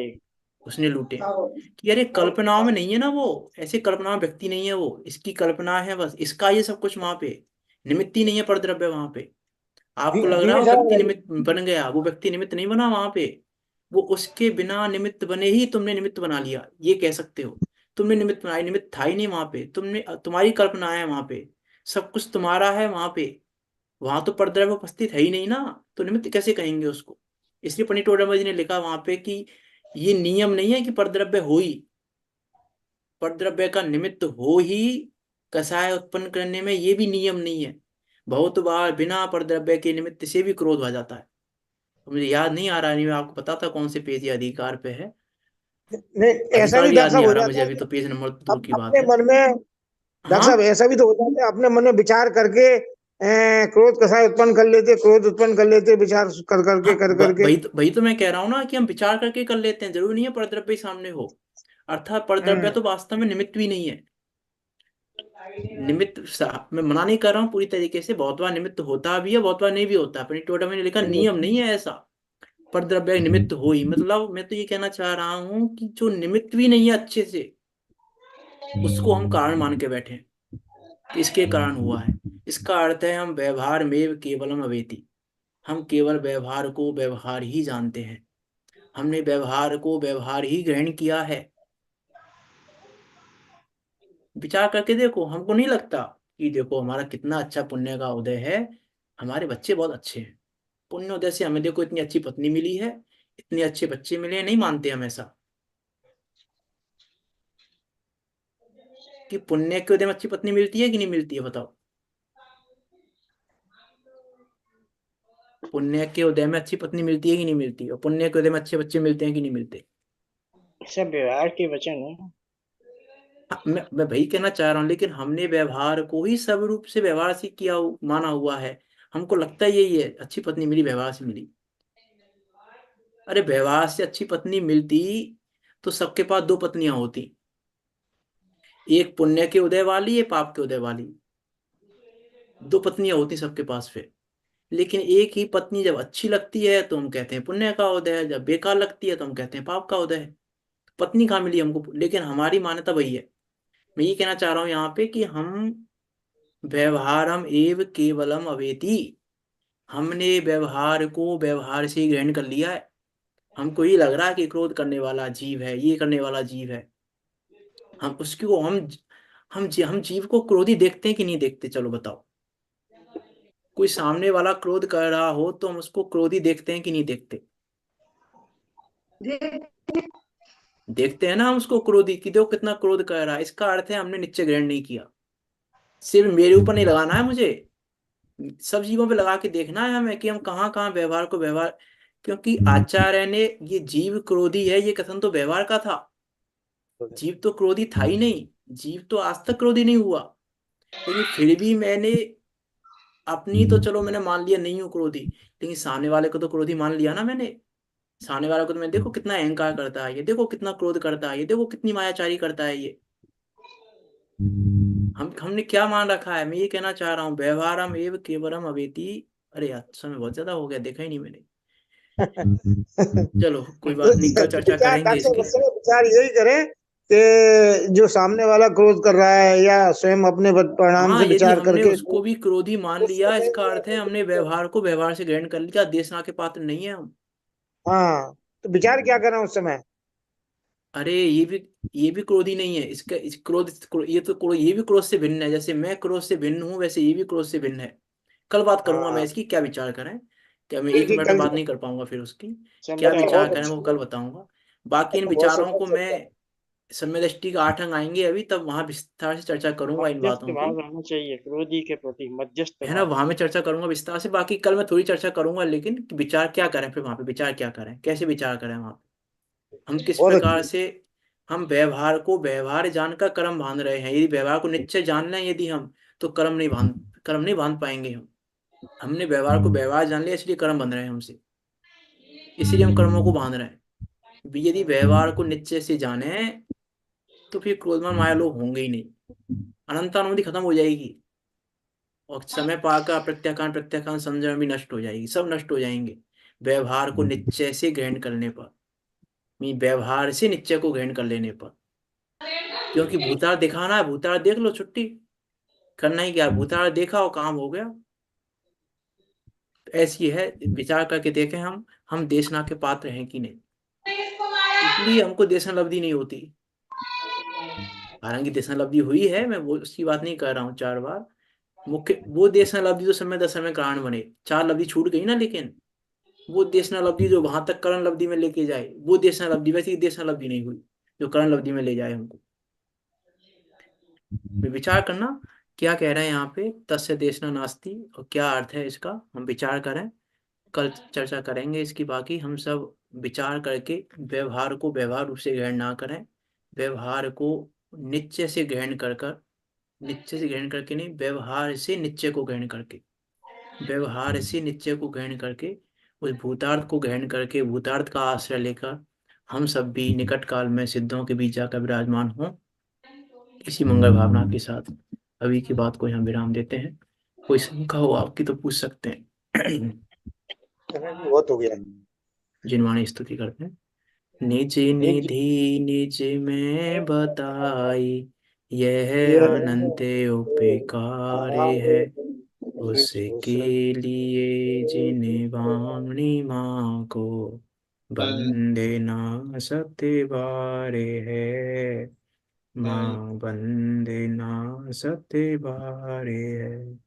उसने लूटे। कि अरे कल्पनाओं में नहीं है ना वो, ऐसे कल्पना में व्यक्ति नहीं है वो, इसकी कल्पना है बस, इसका ये सब कुछ वहां पे निमित्त ही नहीं है, परद्रव्य वहां पे। आपको लग रहा है वो व्यक्ति निमित्त बन गया, वो व्यक्ति निमित्त नहीं बना वहां पे, वो उसके बिना निमित्त बने ही तुमने निमित्त बना लिया, ये कह सकते हो। तुमने निमित्त बनाया, निमित्त था ही नहीं वहां पे, तुमने तुम्हारी कल्पना है वहां पे, सब कुछ तुम्हारा है वहां पे, वहां तो परद्रव्य उपस्थित है ही नहीं ना, तो निमित्त कैसे कहेंगे उसको। इसलिए पंडित टोडरमल जी ने लिखा वहां पे कि ये नियम नहीं है कि परद्रव्य हो ही, परद्रव्य का निमित्त हो ही कसाय उत्पन्न करने में, ये भी नियम नहीं है। बहुत बार बिना परद्रव्य के निमित्त से भी क्रोध आ जाता है। तो मुझे याद नहीं आ रहा, नहीं मैं आपको बताता कौन से पेज या अधिकार पे है, नहीं, ऐसा अधिकार भी भी याद डॉक्टर नहीं साहब आ हो रहा जाता मुझे है अभी, कि तो पेज नंबर दूर की बात अपने है। मन में डॉक्टर साहब हाँ ऐसा भी तो हो जाता है, अपने मन में विचार करके क्रोध कसाय उत्पन्न कर लेते, क्रोध उत्पन्न कर लेते, विचार कर करके हाँ कर करके। वही तो मैं कह रहा हूँ ना कि हम विचार करके कर लेते हैं, जरूरी नहीं है परद्रव्य सामने हो। अर्थात परद्रव्य तो वास्तव में निमित्त भी नहीं है। मैं मना नहीं कर रहा हूँ पूरी तरीके से, बहुत बार निमित्त होता भी है, बहुत बार नहीं भी होता। अपनी टोटा मैंने लिखा नियम नहीं है ऐसा, परद्रव्य निमित्त हो ही, मतलब मैं तो ये कहना चाह रहा हूँ कि जो निमित्त भी नहीं है अच्छे से, उसको हम कारण मान के बैठे हैं कि इसके कारण हुआ है। इसका अर्थ है हम व्यवहार में केवलम अवेति, हम केवल व्यवहार को व्यवहार ही जानते हैं, हमने व्यवहार को व्यवहार ही ग्रहण किया है। विचार करके देखो, हमको नहीं लगता कि देखो हमारा कितना अच्छा पुण्य का उदय है, हमारे बच्चे बहुत अच्छे हैं, पुण्य उदय से हमें देखो इतनी अच्छी पत्नी मिली है, इतने अच्छे बच्चे मिले हैं, नहीं मानते हम ऐसा कि पुण्य के उदय में अच्छी पत्नी मिलती है कि नहीं मिलती है, बताओ। पुण्य के उदय में अच्छी पत्नी मिलती है कि नहीं मिलती, और पुण्य के उदय में अच्छे बच्चे मिलते हैं कि नहीं मिलते। सब व्यवहार के वचन है। हाँ, मैं वही कहना चाह रहा हूँ, लेकिन हमने व्यवहार को ही सब रूप से व्यवहार से माना हुआ है। हमको लगता है यही है, अच्छी पत्नी मिली व्यवहार से मिली। अरे व्यवहार से अच्छी पत्नी मिलती तो सबके पास 2 पत्नियां होती, एक पुण्य के उदय वाली, एक पाप के उदय वाली, 2 पत्नियां होती सबके पास फिर। लेकिन एक ही पत्नी जब अच्छी लगती है तो हम कहते हैं पुण्य का उदय है, जब बेकार लगती है तो हम कहते हैं पाप का उदय है। पत्नी कहाँ मिली हमको, लेकिन हमारी मान्यता वही है। मैं ये कहना चाह रहा हूँ यहाँ पे कि हम व्यवहारम एव केवलम अवेति, हमने व्यवहार को व्यवहार से ही ग्रहण कर लिया है। हमको ये लग रहा है कि क्रोध करने वाला जीव है, ये करने वाला जीव है, हम उसकी को हम जीव को क्रोधी देखते हैं कि नहीं देखते, चलो बताओ। कोई सामने वाला क्रोध कर रहा हो तो हम उसको क्रोधी देखते हैं कि नहीं देखते, देखते हैं ना हम उसको क्रोधी, कि देखो कितना क्रोध कर रहा है, इसका अर्थ है हमने निश्चय ग्रहण नहीं किया। सिर्फ मेरे ऊपर नहीं लगाना है मुझे, सब जीवों पे लगा के देखना है हमें कि हम कहाँ कहाँ व्यवहार को व्यवहार, क्योंकि आचार्य ने ये जीव क्रोधी है ये कथन तो व्यवहार का था, जीव तो क्रोधी था ही नहीं, जीव तो आज तक क्रोधी नहीं हुआ। लेकिन फिर भी मैंने अपनी तो चलो मैंने मान लिया नहीं हूँ क्रोधी, लेकिन सामने वाले को तो क्रोधी मान लिया ना मैंने। सामने वाले को तो मैं देखो कितना अहंकार करता है ये, देखो कितना क्रोध करता है ये, देखो कितनी मायाचारी करता है ये, हमने क्या मान रखा है। मैं ये कहना चाह रहा हूँ व्यवहारम एव केवलम अवेति। अरे यार समय बहुत ज्यादा हो गया, देखा ही नहीं मैंने। चलो कोई बात नहीं, कल चर्चा विचार करेंगे डॉक्टर साहब इसकी। उस समय विचार यही करें कि जो सामने वाला क्रोध कर रहा है या स्वयं अपने परिणाम हाँ, से यदि विचार हमने करके उसको भी क्रोधी मान उस लिया, समय इसका में अर्थ है हमने व्यवहार को व्यवहार से ग्रहण कर लिया, देशना के पात्र नहीं है हम। हाँ, तो विचार क्या करें उस समय? अरे ये भी क्रोधी नहीं है, इसका इस क्रोध ये तो ये भी क्रोध से भिन्न है। जैसे मैं क्रोध से भिन्न हूँ, वैसे ये भी क्रोध से भिन्न है। कल बात करूंगा मैं हाँ, इसकी, क्या विचार करें। क्या मैं ठीक एक ठीक, मिनट में कल बात नहीं कर पाऊंगा फिर उसकी। क्या चंबल विचार बहुत करें वो अच्छा कल बताऊंगा। बाकी इन बहुत विचारों को अच्छा। मैं समय दृष्टि का 8 अंग आएंगे अभी, तब वहां विस्तार से चर्चा करूंगा इन मध्यस्थ बातों की। भाव रहना चाहिए, क्रोधी के प्रति मध्यस्थ है ना, भाव। वहां में चर्चा करूंगा विस्तार से। बाकी कल मैं थोड़ी चर्चा करूंगा, लेकिन कि विचार क्या करें, फिर वहां पे विचार क्या करें, कैसे विचार करें वहां पे, हम किस बहुत प्रकार अच्छी। से हम व्यवहार को व्यवहार जानकर कर्म बांध रहे हैं। यदि व्यवहार को निश्चय जान लें यदि हम, तो कर्म नहीं बांध पाएंगे हम। हमने व्यवहार को व्यवहार जान लिया, इसलिए कर्म बंध रहे हैं हमसे, इसलिए हम कर्मों को बांध रहे हैं। यदि व्यवहार को निश्चय से जाने, तो फिर क्रोधमान माया लोग होंगे ही नहीं, अनंतानुमति खत्म हो जाएगी, और समय पाकर प्रत्याखान प्रत्याखान समझण भी नष्ट हो जाएगी, सब नष्ट हो जाएंगे व्यवहार को निश्चय से ग्रहण करने पर, व्यवहार से निश्चय को ग्रहण कर लेने पर। क्योंकि भूतार दिखाना है, भूतार देख लो, छुट्टी करना ही क्या है, भूतार देखा और काम हो गया। तो ऐसी है, विचार करके देखें हम देशना के पात्र हैं कि नहीं। इसलिए हमको देशना लब्धि नहीं होती। हालांकि देशना लब्धि हुई है, मैं वो उसकी बात नहीं कर रहा हूँ 4 बार। मुख्य वो देशना लब्धि जो समय दस समय कारण बने, 4 लब्धि छूट गई ना, लेकिन वो देशना लब्धि जो वहां तक करण लब्धि में लेके जाए, वो देशना लब्धि, वैसे ही देशना लब्धि नहीं हुई जो करण लब्धि में ले जाए हमको। विचार करना, क्या कह रहे हैं यहाँ पे, तस्य देशना नास्ति, और क्या अर्थ है इसका, हम विचार करें। कल चर्चा करेंगे इसकी। बाकी हम सब विचार करके व्यवहार को व्यवहार रूप से ग्रहण ना करें, व्यवहार को निश्चय से ग्रहण कर कर, निश्चय से ग्रहण करके नहीं, व्यवहार से निश्चय को ग्रहण करके, व्यवहार से निश्चय को ग्रहण करके, उस भूतार्थ को ग्रहण करके, भूतार्थ का आश्रय लेकर हम सब भी निकट काल में सिद्धों के बीच जाकर विराजमान हों, इसी मंगल भावना के साथ अभी की बात को यहाँ विराम देते हैं। कोई शंका हो आपकी तो पूछ सकते हैं। बहुत हो गया। जिनवाणी स्तुति करते हैं। निज निज निधि निज में बताई, ये यह अनंत उपकार है, उसके लिए जिन वाणी माँ को बंदे ना सत्य बारे है, माँ बंदे ना सत्य बारे है।